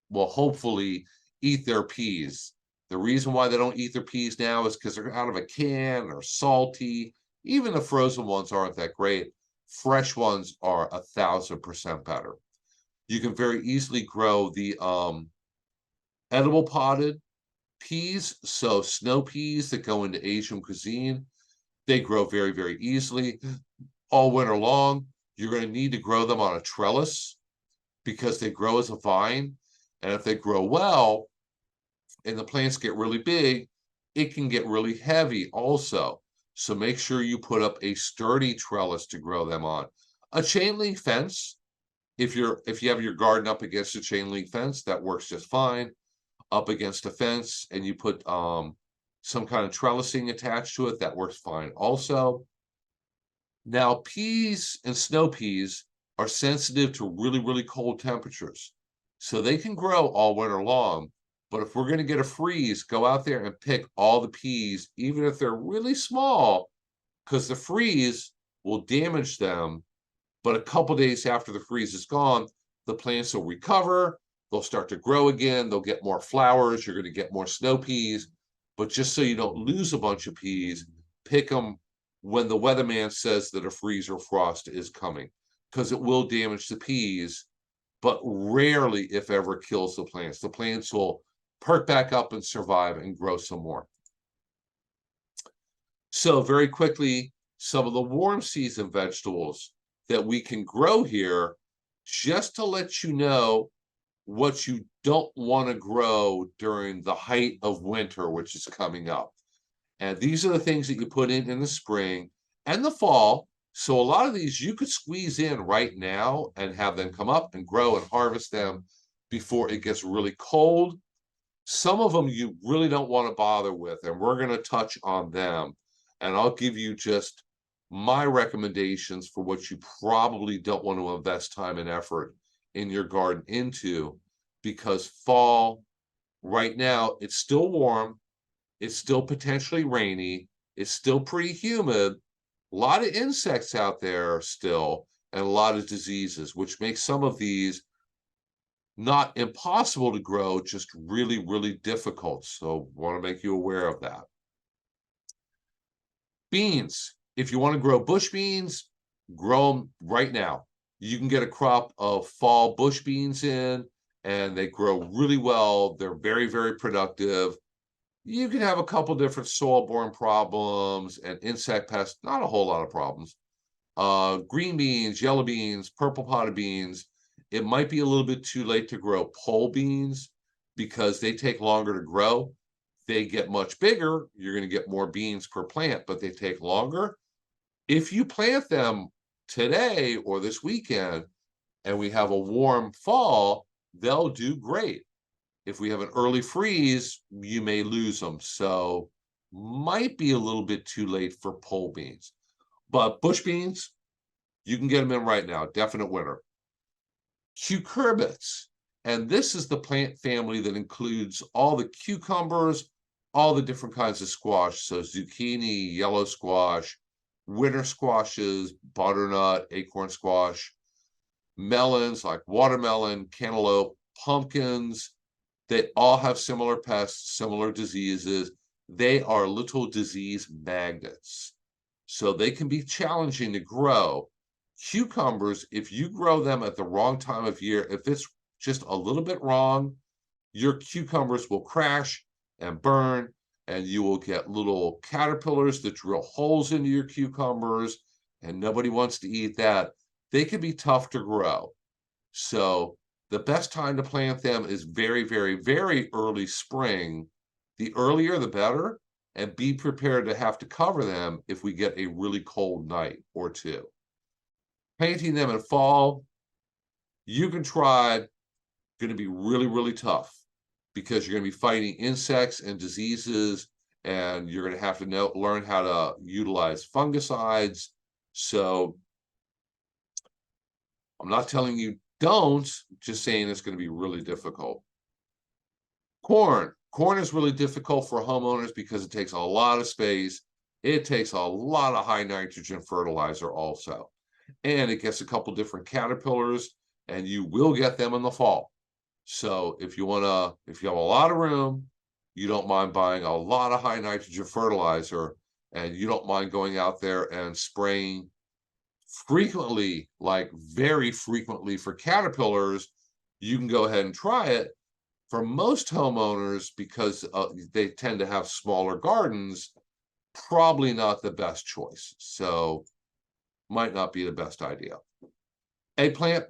well, hopefully eat their peas. The reason why they don't eat their peas now is because they're out of a can or salty. Even the frozen ones aren't that great. Fresh ones are 1,000% better. You can very easily grow the edible potted peas, so snow peas that go into Asian cuisine. They grow very, very easily all winter long. You're going to need to grow them on a trellis because they grow as a vine. And if they grow well and the plants get really big, it can get really heavy also. So make sure you put up a sturdy trellis to grow them on. A chain link fence, if you have your garden up against a chain link fence, that works just fine. Up against a fence and you put some kind of trellising attached to it, that works fine also. Now, peas and snow peas are sensitive to really, really cold temperatures. So they can grow all winter long. But if we're going to get a freeze, go out there and pick all the peas, even if they're really small, because the freeze will damage them. But a couple days after the freeze is gone, the plants will recover. They'll start to grow again. They'll get more flowers. You're going to get more snow peas. But just so you don't lose a bunch of peas, pick them when the weatherman says that a freeze or frost is coming, because it will damage the peas, but rarely, if ever, kills the plants. The plants will perk back up and survive and grow some more. So very quickly, some of the warm season vegetables that we can grow here, just to let you know what you don't want to grow during the height of winter, which is coming up. And these are the things that you put in the spring and the fall. So a lot of these you could squeeze in right now and have them come up and grow and harvest them before it gets really cold. Some of them you really don't want to bother with, and we're going to touch on them. And I'll give you just my recommendations for what you probably don't want to invest time and effort in your garden into, because fall, right now, it's still warm. It's still potentially rainy. It's still pretty humid. A lot of insects out there still, and a lot of diseases, which makes some of these not impossible to grow, just really, really difficult. So want to make you aware of that. Beans. If you want to grow bush beans, grow them right now. You can get a crop of fall bush beans in, and they grow really well. They're very, very productive. You can have a couple different soil-borne problems and insect pests, not a whole lot of problems. Green beans, yellow beans, purple potted beans. It might be a little bit too late to grow pole beans because they take longer to grow. They get much bigger. You're going to get more beans per plant, but they take longer. If you plant them today or this weekend and we have a warm fall, they'll do great. If we have an early freeze, you may lose them. So might be a little bit too late for pole beans. But bush beans, you can get them in right now. Definite winner. Cucurbits. And this is the plant family that includes all the cucumbers, all the different kinds of squash. So zucchini, yellow squash, winter squashes, butternut, acorn squash, melons like watermelon, cantaloupe, pumpkins. They all have similar pests, similar diseases. They are little disease magnets. So they can be challenging to grow. Cucumbers, if you grow them at the wrong time of year, if it's just a little bit wrong, your cucumbers will crash and burn, and you will get little caterpillars that drill holes into your cucumbers, and nobody wants to eat that. They can be tough to grow. So the best time to plant them is very, very, very early spring. The earlier, the better, and be prepared to have to cover them if we get a really cold night or two. Planting them in fall, you can try, going to be really, really tough because you're going to be fighting insects and diseases, and you're going to have to learn how to utilize fungicides. So I'm not telling you don't, just saying it's going to be really difficult. Corn. Corn is really difficult for homeowners because it takes a lot of space. It takes a lot of high nitrogen fertilizer also. And it gets a couple different caterpillars, and you will get them in the fall. So if you have a lot of room, you don't mind buying a lot of high nitrogen fertilizer, and you don't mind going out there and spraying frequently, like very frequently for caterpillars, you can go ahead and try it. For most homeowners, because they tend to have smaller gardens, probably not the best choice. So might not be the best idea. Eggplant,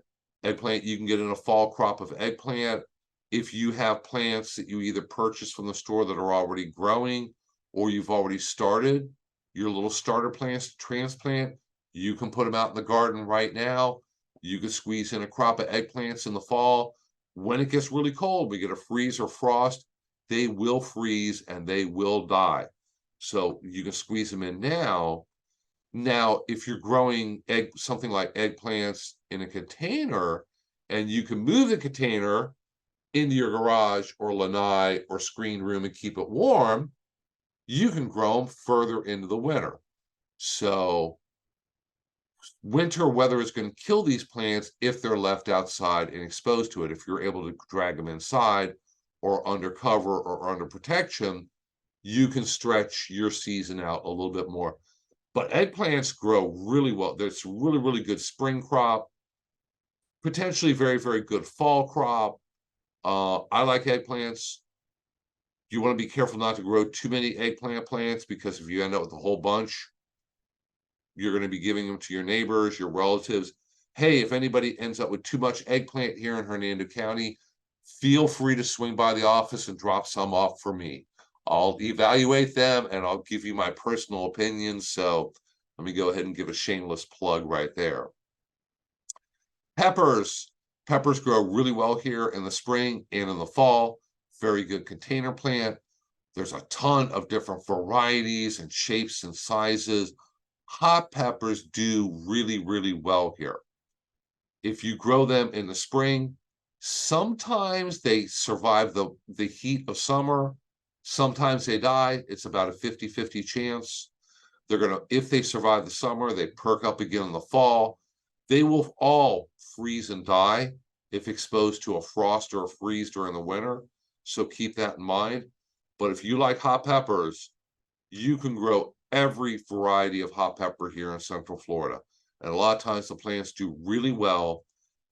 eggplant, you can get in a fall crop of eggplant. If you have plants that you either purchase from the store that are already growing, or you've already started your little starter plants to transplant, you can put them out in the garden right now. You can squeeze in a crop of eggplants in the fall. When it gets really cold, we get a freeze or frost, they will freeze and they will die. So you can squeeze them in now. Now, if you're growing something like eggplants in a container, and you can move the container into your garage or lanai or screen room and keep it warm, you can grow them further into the winter. So winter weather is going to kill these plants if they're left outside and exposed to it. If you're able to drag them inside or under cover or under protection, you can stretch your season out a little bit more. But eggplants grow really well. There's really, really good spring crop, potentially very, very good fall crop. I like eggplants. You want to be careful not to grow too many eggplant plants, because if you end up with a whole bunch, you're going to be giving them to your neighbors, your relatives. Hey, if anybody ends up with too much eggplant here in Hernando County, feel free to swing by the office and drop some off for me. I'll evaluate them and I'll give you my personal opinions. So let me go ahead and give a shameless plug right there. Peppers. Peppers grow really well here in the spring and in the fall. Very good container plant. There's a ton of different varieties and shapes and sizes. Hot peppers do really, really well here. If you grow them in the spring, sometimes they survive the heat of summer. Sometimes they die. It's about a 50-50 chance. They're going to, if they survive the summer, they perk up again in the fall. They will all freeze and die if exposed to a frost or a freeze during the winter. So keep that in mind. But if you like hot peppers, you can grow every variety of hot pepper here in Central Florida. And a lot of times the plants do really well.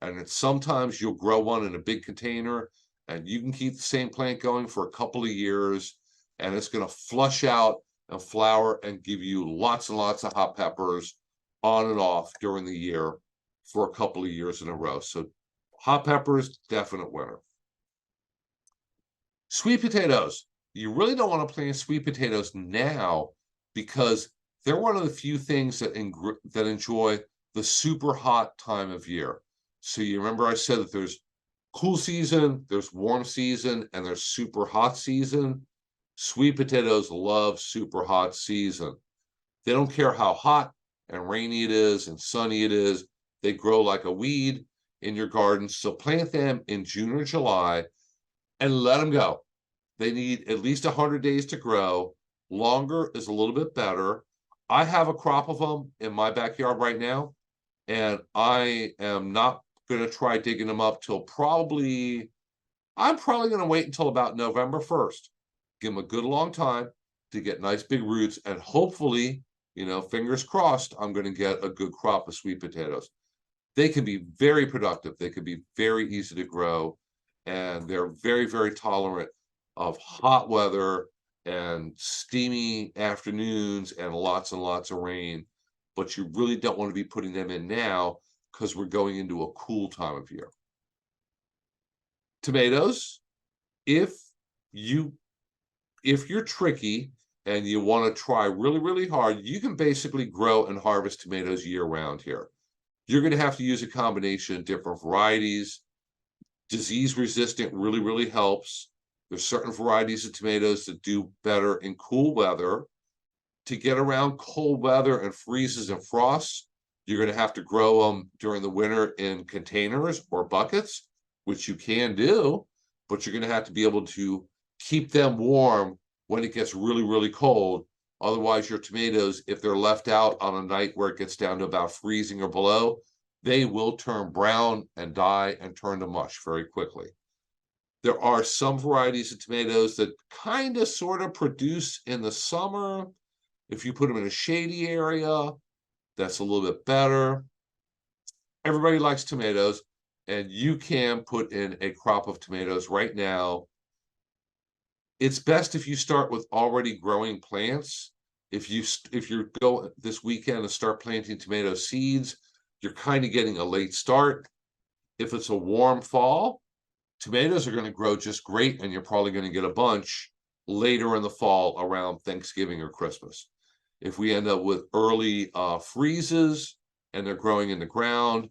And it's sometimes you'll grow one in a big container and you can keep the same plant going for a couple of years, and it's going to flush out and flower and give you lots and lots of hot peppers on and off during the year for a couple of years in a row. So hot peppers, definite winner. Sweet potatoes. You really don't want to plant sweet potatoes now, because they're one of the few things that enjoy the super hot time of year. So you remember I said that there's cool season, there's warm season, and there's super hot season. Sweet potatoes love super hot season. They don't care how hot and rainy it is and sunny it is. They grow like a weed in your garden. So plant them in June or July and let them go. They need at least 100 days to grow. Longer is a little bit better. I have a crop of them in my backyard right now, and I am not going to try digging them up till I'm probably going to wait until about November 1st. Give them a good long time to get nice big roots, and hopefully, fingers crossed, I'm going to get a good crop of sweet potatoes. They can be very productive. They can be very easy to grow, and they're very, very tolerant of hot weather and steamy afternoons and lots of rain. But you really don't want to be putting them in now, because we're going into a cool time of year. Tomatoes, if you're tricky and you want to try really, really hard, you can basically grow and harvest tomatoes year round here. You're going to have to use a combination of different varieties. Disease resistant really, really helps. There's certain varieties of tomatoes that do better in cool weather. To get around cold weather and freezes and frosts, you're going to have to grow them during the winter in containers or buckets, which you can do, but you're going to have to be able to keep them warm when it gets really, really cold. Otherwise, your tomatoes, if they're left out on a night where it gets down to about freezing or below, they will turn brown and die and turn to mush very quickly. There are some varieties of tomatoes that kind of sort of produce in the summer. If you put them in a shady area, that's a little bit better. Everybody likes tomatoes, and you can put in a crop of tomatoes right now. It's best if you start with already growing plants. If you go this weekend and start planting tomato seeds, you're kind of getting a late start. If it's a warm fall, tomatoes are going to grow just great, and you're probably going to get a bunch later in the fall around Thanksgiving or Christmas. If we end up with early freezes and they're growing in the ground,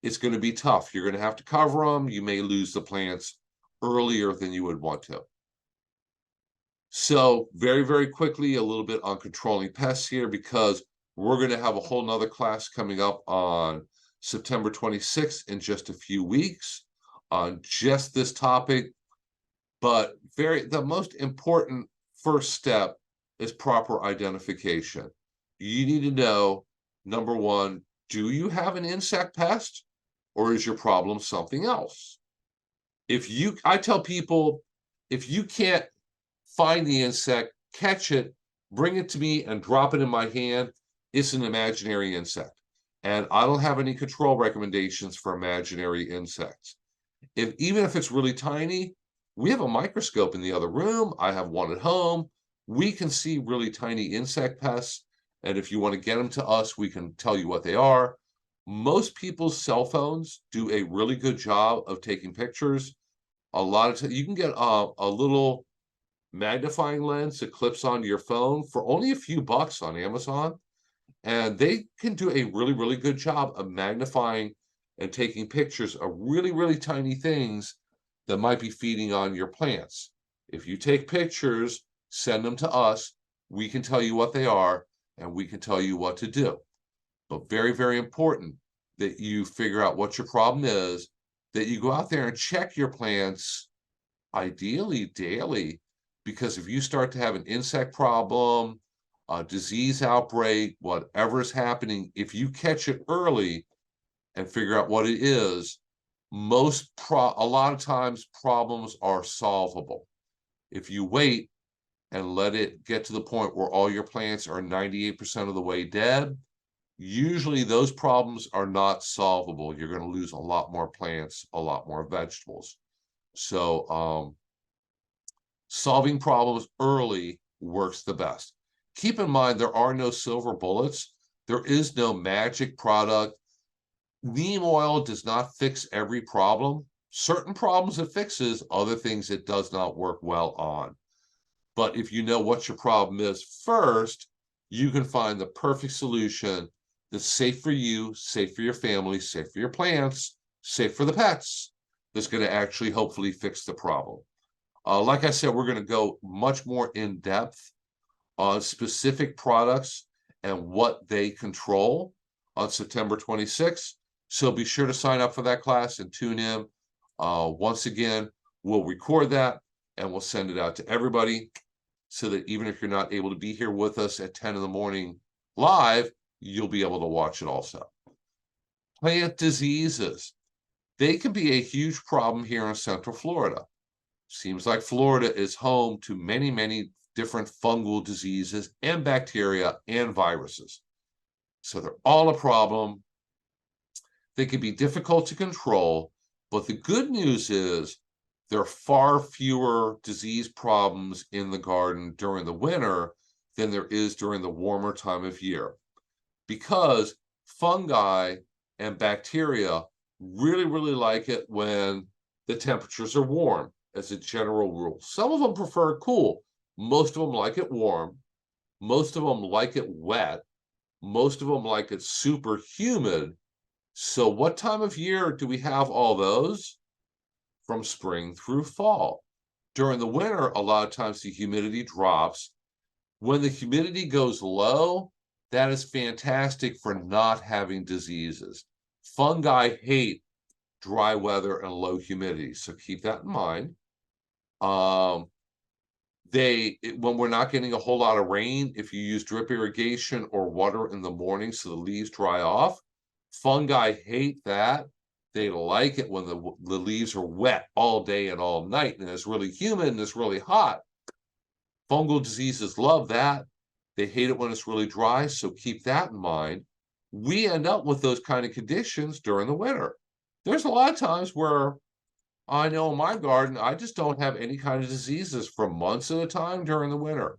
it's going to be tough. You're going to have to cover them. You may lose the plants earlier than you would want to. So very, very quickly, a little bit on controlling pests here, because we're going to have a whole nother class coming up on September 26th in just a few weeks on just this topic. But the most important first step is proper identification. You need to know, number one, do you have an insect pest, or is your problem something else? I tell people, if you can't find the insect, catch it, bring it to me and drop it in my hand, it's an imaginary insect. And I don't have any control recommendations for imaginary insects. Even if it's really tiny, we have a microscope in the other room. I have one at home. We can see really tiny insect pests. And if you want to get them to us, we can tell you what they are. Most people's cell phones do a really good job of taking pictures. A lot of times you can get a little magnifying lens that clips onto your phone for only a few bucks on Amazon. And they can do a really, really good job of magnifying and taking pictures of really, really tiny things that might be feeding on your plants. If you take pictures, send them to us, we can tell you what they are, and we can tell you what to do. But very, very important that you figure out what your problem is, that you go out there and check your plants, ideally daily, because if you start to have an insect problem, a disease outbreak, whatever is happening, if you catch it early and figure out what it is, a lot of times problems are solvable. If you wait and let it get to the point where all your plants are 98% of the way dead, usually those problems are not solvable. You're going to lose a lot more plants, a lot more vegetables. So solving problems early works the best. Keep in mind, there are no silver bullets. There is no magic product. Neem oil does not fix every problem. Certain problems it fixes, other things it does not work well on. But if you know what your problem is first, you can find the perfect solution that's safe for you, safe for your family, safe for your plants, safe for the pets, that's going to actually hopefully fix the problem. Like I said, we're going to go much more in depth on specific products and what they control on September 26th. So be sure to sign up for that class and tune in. Once again, we'll record that and we'll send it out to everybody so that even if you're not able to be here with us at 10 in the morning live, you'll be able to watch it also. Plant diseases. They can be a huge problem here in Central Florida. Seems like Florida is home to many, many different fungal diseases and bacteria and viruses. So they're all a problem. They can be difficult to control, but the good news is there are far fewer disease problems in the garden during the winter than there is during the warmer time of year, because fungi and bacteria really, really like it when the temperatures are warm, as a general rule. Some of them prefer cool. Most of them like it warm. Most of them like it wet. Most of them like it super humid. So what time of year do we have all those? From spring through fall. During the winter, a lot of times the humidity drops. When the humidity goes low, that is fantastic for not having diseases. Fungi hate dry weather and low humidity, so keep that in mind. When we're not getting a whole lot of rain, if you use drip irrigation or water in the morning so the leaves dry off, fungi hate that. They like it when the leaves are wet all day and all night, and it's really humid and it's really hot. Fungal diseases love that. They hate it when it's really dry, so keep that in mind. We end up with those kind of conditions during the winter. There's a lot of times where I know in my garden, I just don't have any kind of diseases for months at a time during the winter.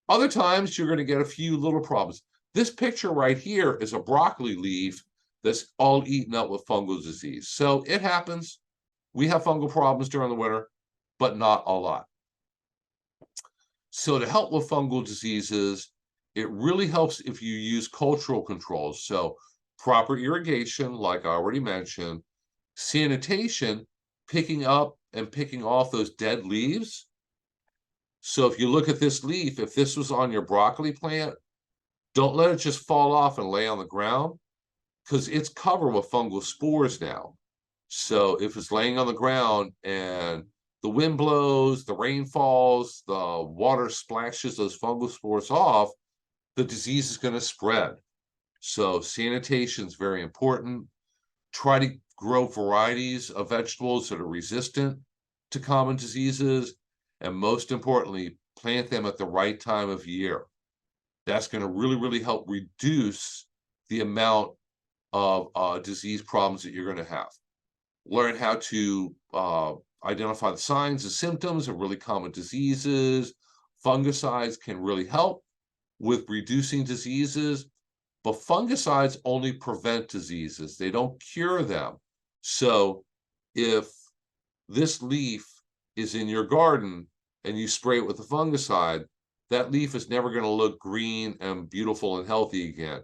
Other times you're going to get a few little problems. This picture right here is a broccoli leaf that's all eaten up with fungal disease. So it happens. We have fungal problems during the winter, but not a lot. So to help with fungal diseases, it really helps if you use cultural controls. So proper irrigation, like I already mentioned, sanitation, picking up and picking off those dead leaves. So if you look at this leaf, if this was on your broccoli plant, don't let it just fall off and lay on the ground because it's covered with fungal spores now. So if it's laying on the ground and the wind blows, the rain falls, the water splashes those fungal spores off, the disease is going to spread. So sanitation is very important. Try to grow varieties of vegetables that are resistant to common diseases. And most importantly, plant them at the right time of year. That's going to really, really help reduce the amount of disease problems that you're going to have. Learn how to identify the signs and symptoms of really common diseases. Fungicides can really help with reducing diseases, but fungicides only prevent diseases. They don't cure them. So if this leaf is in your garden and you spray it with a fungicide, that leaf is never going to look green and beautiful and healthy again.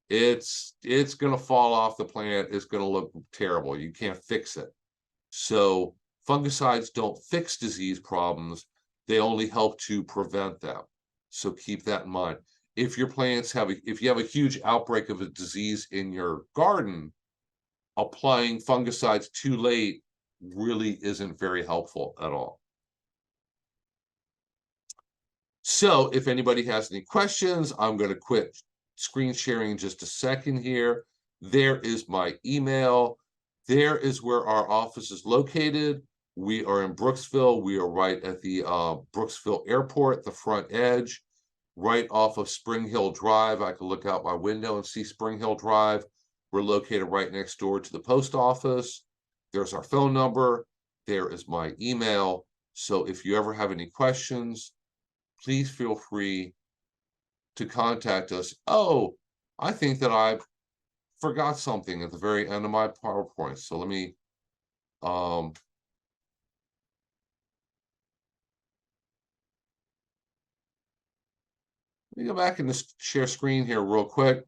It's going to fall off the plant. It's going to look terrible. You can't fix it. So fungicides don't fix disease problems. They only help to prevent them. So keep that in mind. If your plants if you have a huge outbreak of a disease in your garden, applying fungicides too late really isn't very helpful at all. So if anybody has any questions, I'm going to quit screen sharing in just a second here. There is my email. There is where our office is located. We are in Brooksville. We are right at the Brooksville Airport, the front edge, right off of Spring Hill Drive. I can look out my window and see Spring Hill Drive. We're located right next door to the post office. There's our phone number. There is my email. So if you ever have any questions, please feel free to contact us. Oh, I think that I forgot something at the very end of my PowerPoint. So let me go back and just share screen here real quick.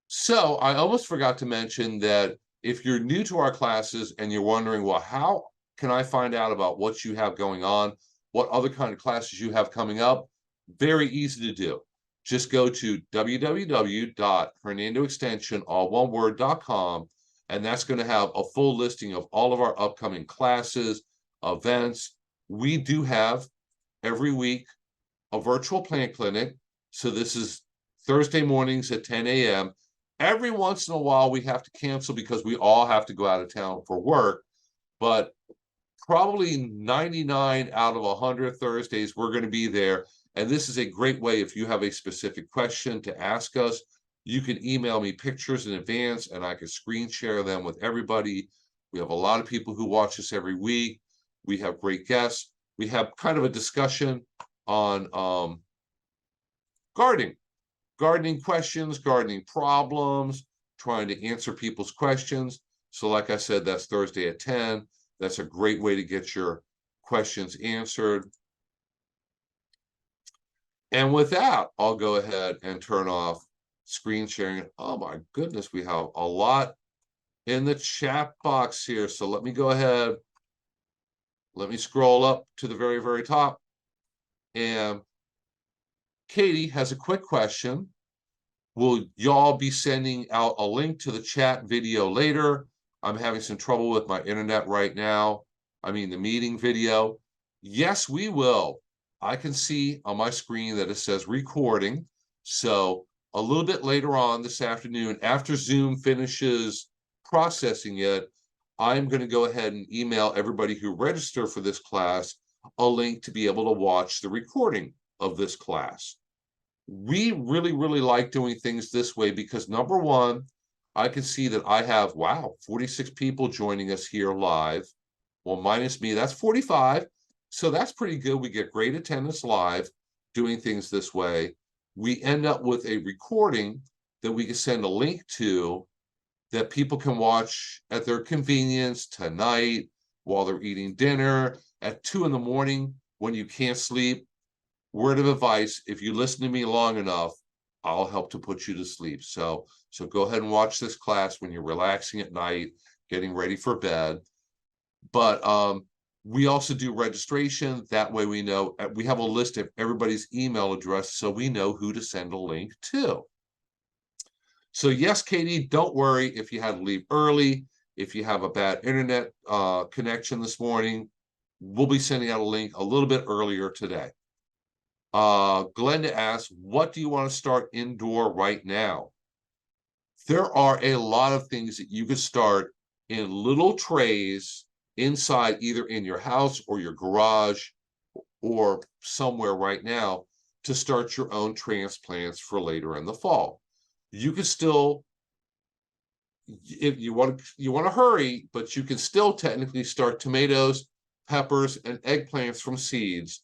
So I almost forgot to mention that if you're new to our classes and you're wondering, well, how can I find out about what you have going on, what other kind of classes you have coming up? Very easy to do. Just go to www.hernandoextension, all one word.com, and that's going to have a full listing of all of our upcoming classes, events. We do have every week a virtual plant clinic. So this is Thursday mornings at 10 a.m. Every once in a while, we have to cancel because we all have to go out of town for work. But probably 99 out of 100 Thursdays, we're going to be there. And this is a great way, if you have a specific question to ask us, you can email me pictures in advance and I can screen share them with everybody. We have a lot of people who watch us every week. We have great guests. We have kind of a discussion on gardening questions, gardening problems, trying to answer people's questions. So like I said, that's Thursday at 10. That's a great way to get your questions answered. And with that, I'll go ahead and turn off screen sharing. Oh my goodness, we have a lot in the chat box here. So let me go ahead. Let me scroll up to the very, very top. And Katie has a quick question. Will y'all be sending out a link to the chat video later? I'm having some trouble with my internet right now. I mean, the meeting video. Yes, we will. I can see on my screen that it says recording. So a little bit later on this afternoon, after Zoom finishes processing it, I'm going to go ahead and email everybody who registered for this class a link to be able to watch the recording of this class. We really, really like doing things this way because number one, I can see that I have, wow, 46 people joining us here live. Well, minus me, that's 45. So that's pretty good. We get great attendance live doing things this way. We end up with a recording that we can send a link to that people can watch at their convenience tonight while they're eating dinner at 2 in the morning when you can't sleep. Word of advice, if you listen to me long enough, I'll help to put you to sleep. So go ahead and watch this class when you're relaxing at night, getting ready for bed. But we also do registration. That way we know, we have a list of everybody's email address so we know who to send a link to. So yes, Katie, don't worry if you had to leave early, if you have a bad internet connection this morning, we'll be sending out a link a little bit earlier today. Glenda asks, what do you want to start indoor right now? There are a lot of things that you could start in little trays inside, either in your house or your garage or somewhere right now, to start your own transplants for later in the fall. You could still, if you want to hurry, but you can still technically start tomatoes, peppers, and eggplants from seeds.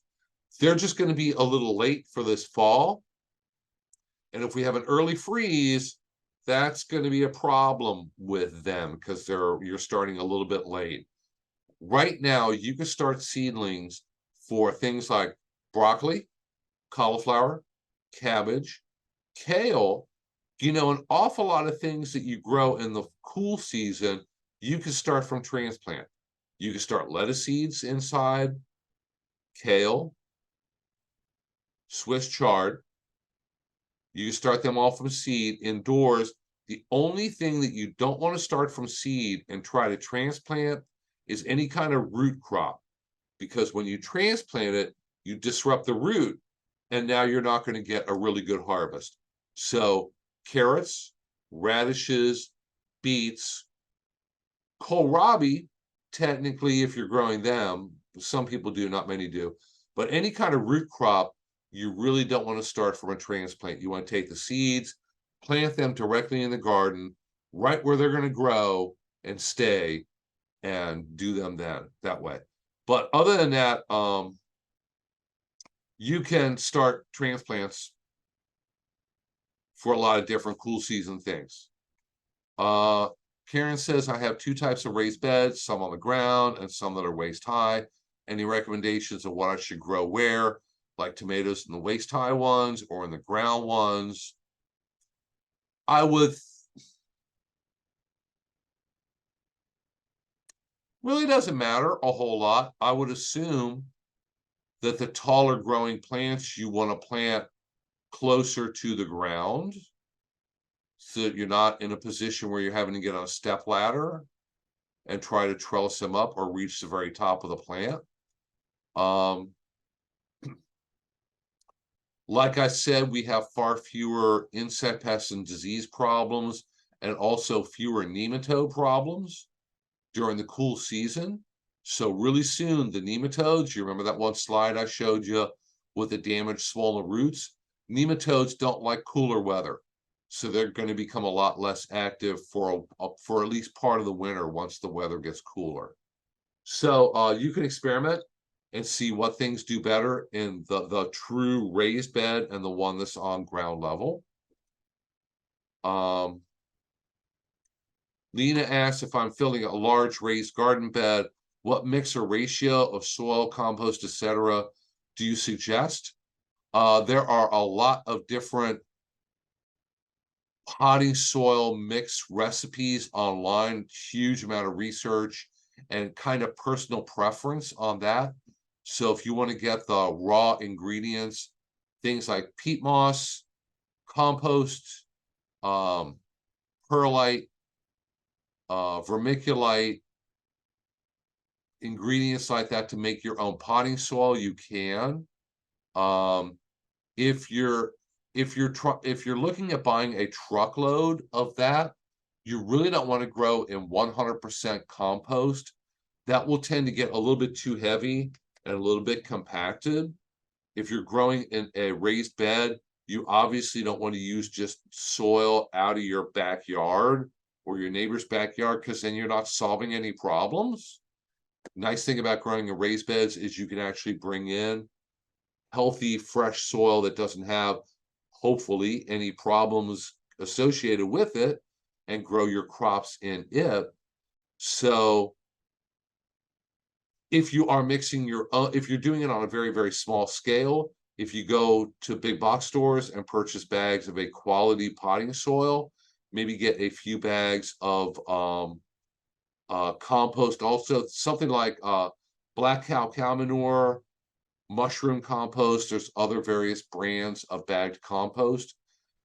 They're just going to be a little late for this fall. And if we have an early freeze, that's going to be a problem with them because you're starting a little bit late. Right now, you can start seedlings for things like broccoli, cauliflower, cabbage, kale, an awful lot of things that you grow in the cool season, you can start from transplant. You can start lettuce seeds inside, kale, Swiss chard. You can start them all from seed indoors. The only thing that you don't want to start from seed and try to transplant is any kind of root crop, because when you transplant it, you disrupt the root, and now you're not going to get a really good harvest. So carrots, radishes, beets, kohlrabi, technically, if you're growing them, some people do, not many do, but any kind of root crop, you really don't want to start from a transplant. You want to take the seeds, plant them directly in the garden, right where they're going to grow and stay, and do them that way. But other than that, you can start transplants for a lot of different cool season things. Karen says, I have 2 types of raised beds, some on the ground and some that are waist high. Any recommendations of what I should grow where, like tomatoes in the waist high ones or in the ground ones? I would, really doesn't matter a whole lot. I would assume that the taller growing plants you want to plant closer to the ground, so that you're not in a position where you're having to get on a step ladder and try to trellis them up or reach the very top of the plant. Like I said, we have far fewer insect pests and disease problems, and also fewer nematode problems during the cool season. So really soon, the nematodes, you remember that one slide I showed you with the damaged swollen roots? Nematodes don't like cooler weather. So they're going to become a lot less active for at least part of the winter once the weather gets cooler. So you can experiment and see what things do better in the true raised bed and the one that's on ground level. Lena asks, if I'm filling a large raised garden bed, what mix or ratio of soil, compost, etc. do you suggest? There are a lot of different potting soil mix recipes online, huge amount of research and kind of personal preference on that. So if you want to get the raw ingredients, things like peat moss, compost, perlite, vermiculite, ingredients like that to make your own potting soil, you can. If you're looking at buying a truckload of that, you really don't want to grow in 100% compost. That will tend to get a little bit too heavy and a little bit compacted. If you're growing in a raised bed, you obviously don't want to use just soil out of your backyard. or your neighbor's backyard, because then you're not solving any problems. Nice thing about growing in raised beds is you can actually bring in healthy, fresh soil that doesn't have, hopefully, any problems associated with it and grow your crops in it. So if you are mixing your if you're doing it on a very, very small scale, if you go to big box stores and purchase bags of a quality potting soil, maybe get a few bags of compost, also something like black cow manure, mushroom compost. There's other various brands of bagged compost.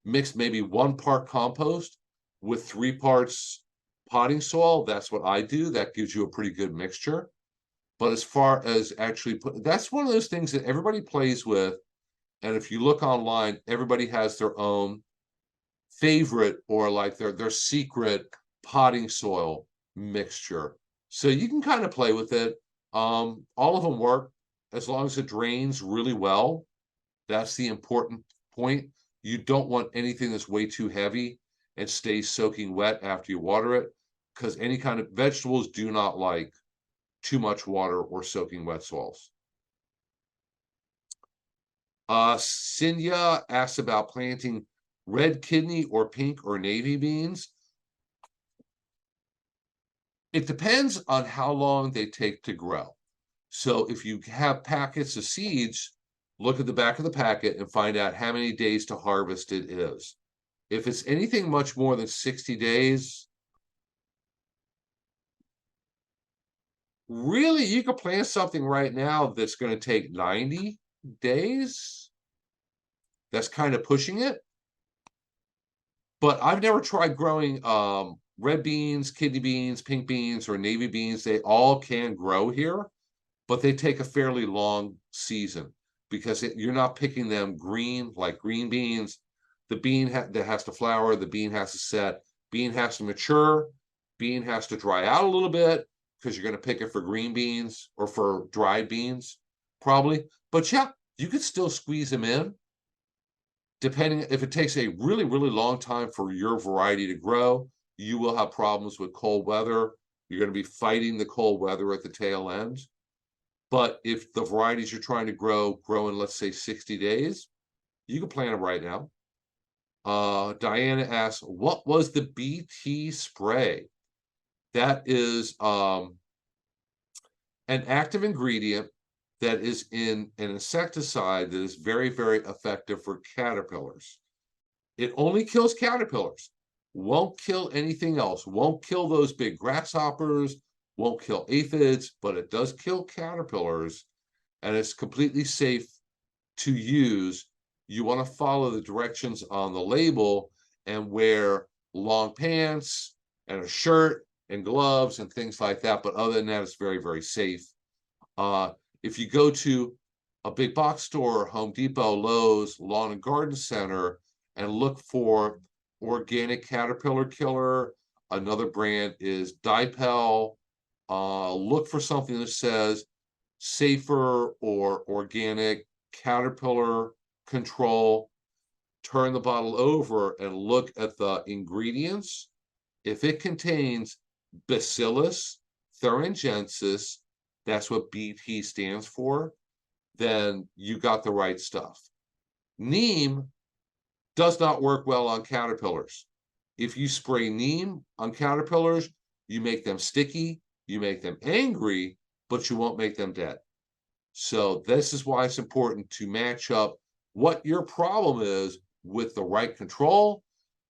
Mix maybe 1 part compost with 3 parts potting soil. That's what I do. That gives you a pretty good mixture. But as far as actually that's one of those things that everybody plays with. And if you look online, everybody has their own favorite or like their secret potting soil mixture. So you can kind of play with it. All of them work as long as it drains really well. That's the important point. You don't want anything that's way too heavy and stays soaking wet after you water it, because any kind of vegetables do not like too much water or soaking wet soils. Cinya asks about planting red kidney or pink or navy beans. It depends on how long they take to grow. So if you have packets of seeds, look at the back of the packet and find out how many days to harvest it is. If it's anything much more than 60 days, really, you could plant something right now that's going to take 90 days. That's kind of pushing it. But I've never tried growing red beans, kidney beans, pink beans, or navy beans. They all can grow here, but they take a fairly long season because you're not picking them green like green beans. The bean that has to flower, the bean has to set, bean has to mature, bean has to dry out a little bit because you're going to pick it for green beans or for dried beans, probably. But yeah, you could still squeeze them in. Depending if it takes a really, really long time for your variety to grow, you will have problems with cold weather. You're going to be fighting the cold weather at the tail end. But if the varieties you're trying to grow in, let's say, 60 days, you can plant them right now. Diana asks, what was the BT spray? That is an active ingredient that is in an insecticide that is very, very effective for caterpillars. It only kills caterpillars, won't kill anything else, won't kill those big grasshoppers, won't kill aphids, but it does kill caterpillars, and it's completely safe to use. You want to follow the directions on the label and wear long pants and a shirt and gloves and things like that. But other than that, it's very, very safe. If you go to a big box store, Home Depot, Lowe's, Lawn and Garden Center, and look for organic caterpillar killer, another brand is Dipel. Look for something that says safer or organic caterpillar control. Turn the bottle over and look at the ingredients. If it contains Bacillus thuringiensis, that's what BT stands for, then you got the right stuff. Neem does not work well on caterpillars. If you spray neem on caterpillars, you make them sticky, you make them angry, but you won't make them dead. So this is why it's important to match up what your problem is with the right control,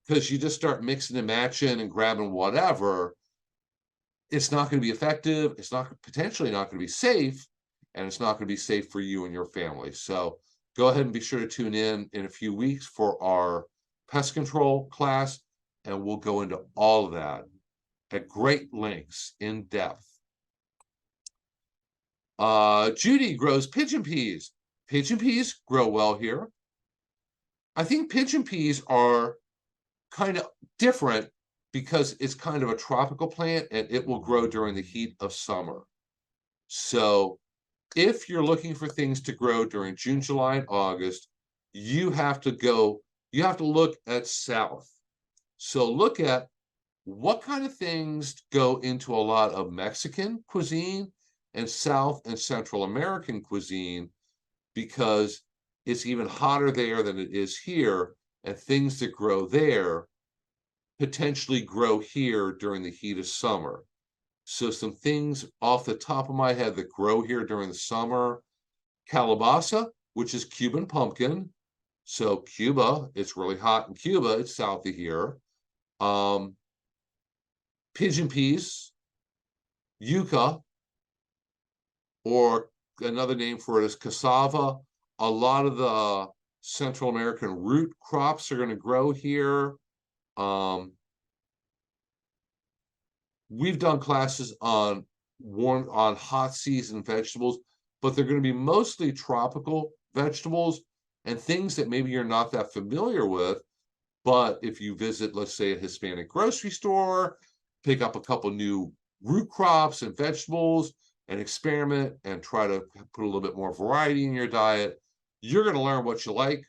because you just start mixing and matching and grabbing whatever, it's not going to be effective. It's not potentially not going to be safe, and it's not going to be safe for you and your family. So go ahead and be sure to tune in a few weeks for our pest control class, and we'll go into all of that at great lengths in depth. Judy grows pigeon peas. Pigeon peas grow well here. I think pigeon peas are kind of different because it's kind of a tropical plant and it will grow during the heat of summer. So if you're looking for things to grow during June, July, and August, you have to look at south. So look at what kind of things go into a lot of Mexican cuisine and South and Central American cuisine because it's even hotter there than it is here, and things that grow there potentially grow here during the heat of summer. So some things off the top of my head that grow here during the summer, calabaza, which is Cuban pumpkin. So Cuba, it's really hot in Cuba, it's south of here. Um, Pigeon peas, yuca, or another name for it is cassava. A lot of the Central American root crops are going to grow here. Um, we've done classes on hot season vegetables, but they're going to be mostly tropical vegetables and things that maybe you're not that familiar with. But if you visit, let's say, a Hispanic grocery store, pick up a couple new root crops and vegetables and experiment and try to put a little bit more variety in your diet, you're going to learn what you like.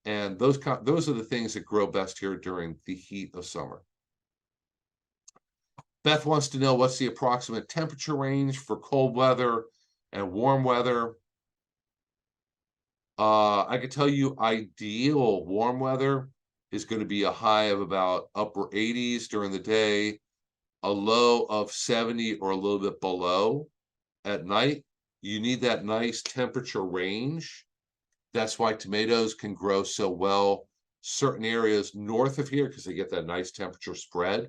And those are the things that grow best here during the heat of summer. Beth wants to know what's the approximate temperature range for cold weather and warm weather. I can tell you ideal warm weather is going to be a high of about upper 80s during the day, a low of 70 or a little bit below at night. You need that nice temperature range. That's why tomatoes can grow so well certain areas north of here because they get that nice temperature spread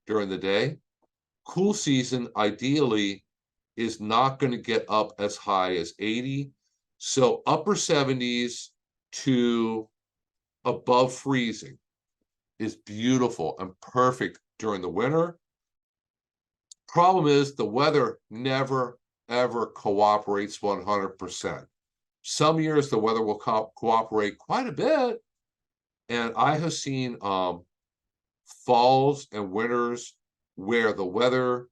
during the day. Cool season, ideally, is not going to get up as high as 80. So upper 70s to above freezing is beautiful and perfect during the winter. Problem is the weather never, ever cooperates 100%. Some years the weather will cooperate quite a bit. And I have seen falls and winters where the weather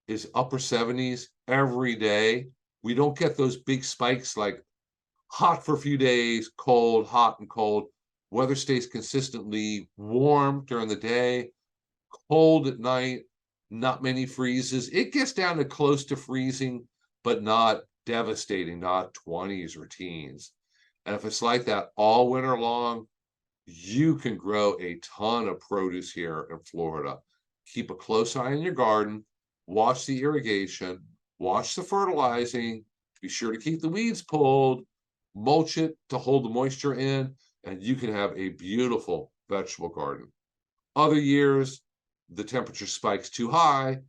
is upper 70s every day. We don't get those big spikes like hot for a few days, cold, hot and cold. Weather stays consistently warm during the day, cold at night, not many freezes. It gets down to close to freezing, but not devastating, not 20s or teens. And if it's like that all winter long, you can grow a ton of produce here in Florida. Keep a close eye on your garden, watch the irrigation, watch the fertilizing, be sure to keep the weeds pulled, mulch it to hold the moisture in, and you can have a beautiful vegetable garden. Other years, the temperature spikes too high.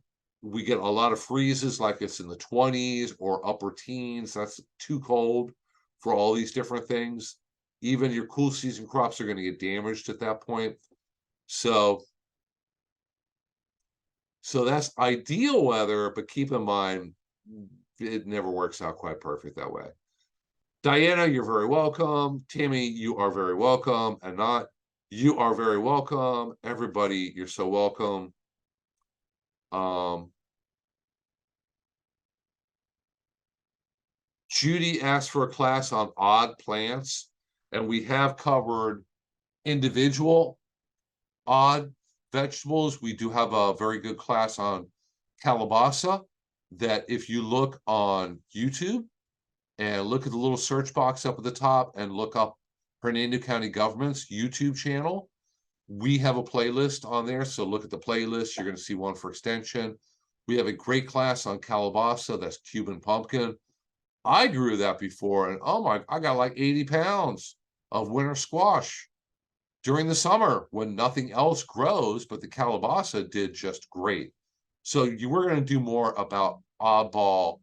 We get a lot of freezes, like it's in the 20s or upper teens. That's too cold for all these different things. Even your cool season crops are going to get damaged at that point. So that's ideal weather, but keep in mind, it never works out quite perfect that way. Diana, you're very welcome. Tammy, you are very welcome. And not, you are very welcome. Everybody, you're so welcome. Judy asked for a class on odd plants, and we have covered individual odd vegetables. We do have a very good class on calabaza that if you look on YouTube and look at the little search box up at the top and look up Hernando County Government's YouTube channel, we have a playlist on there. So look at the playlist. You're going to see one for extension. We have a great class on calabaza. That's Cuban pumpkin. I grew that before, and oh my, I got like 80 pounds of winter squash during the summer when nothing else grows, but the calabaza did just great. So we're going to do more about oddball,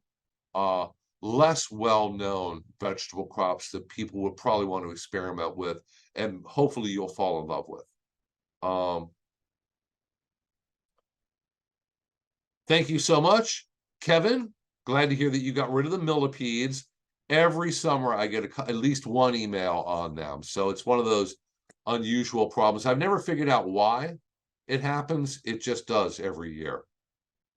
less well-known vegetable crops that people would probably want to experiment with, and hopefully you'll fall in love with. Thank you so much, Kevin. Glad to hear that you got rid of the millipedes. Every summer I get at least one email on them. So it's one of those unusual problems. I've never figured out why it happens. It just does every year.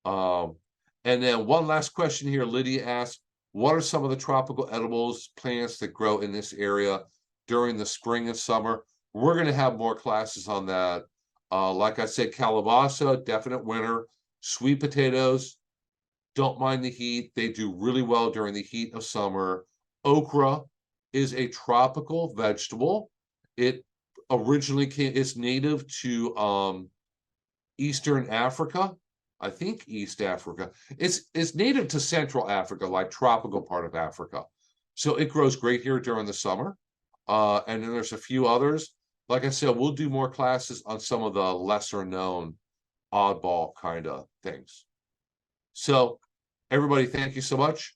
And then one last question here. Lydia asked, what are some of the tropical edibles plants that grow in this area during the spring and summer? We're going to have more classes on that. Like I said, calabaza, definite winner. Sweet potatoes, don't mind the heat. They do really well during the heat of summer. Okra is a tropical vegetable. It originally is native to Eastern Africa. I think East Africa. It's native to Central Africa, like tropical part of Africa. So it grows great here during the summer. And then there's a few others. Like I said, we'll do more classes on some of the lesser known oddball kind of things. So everybody, thank you so much.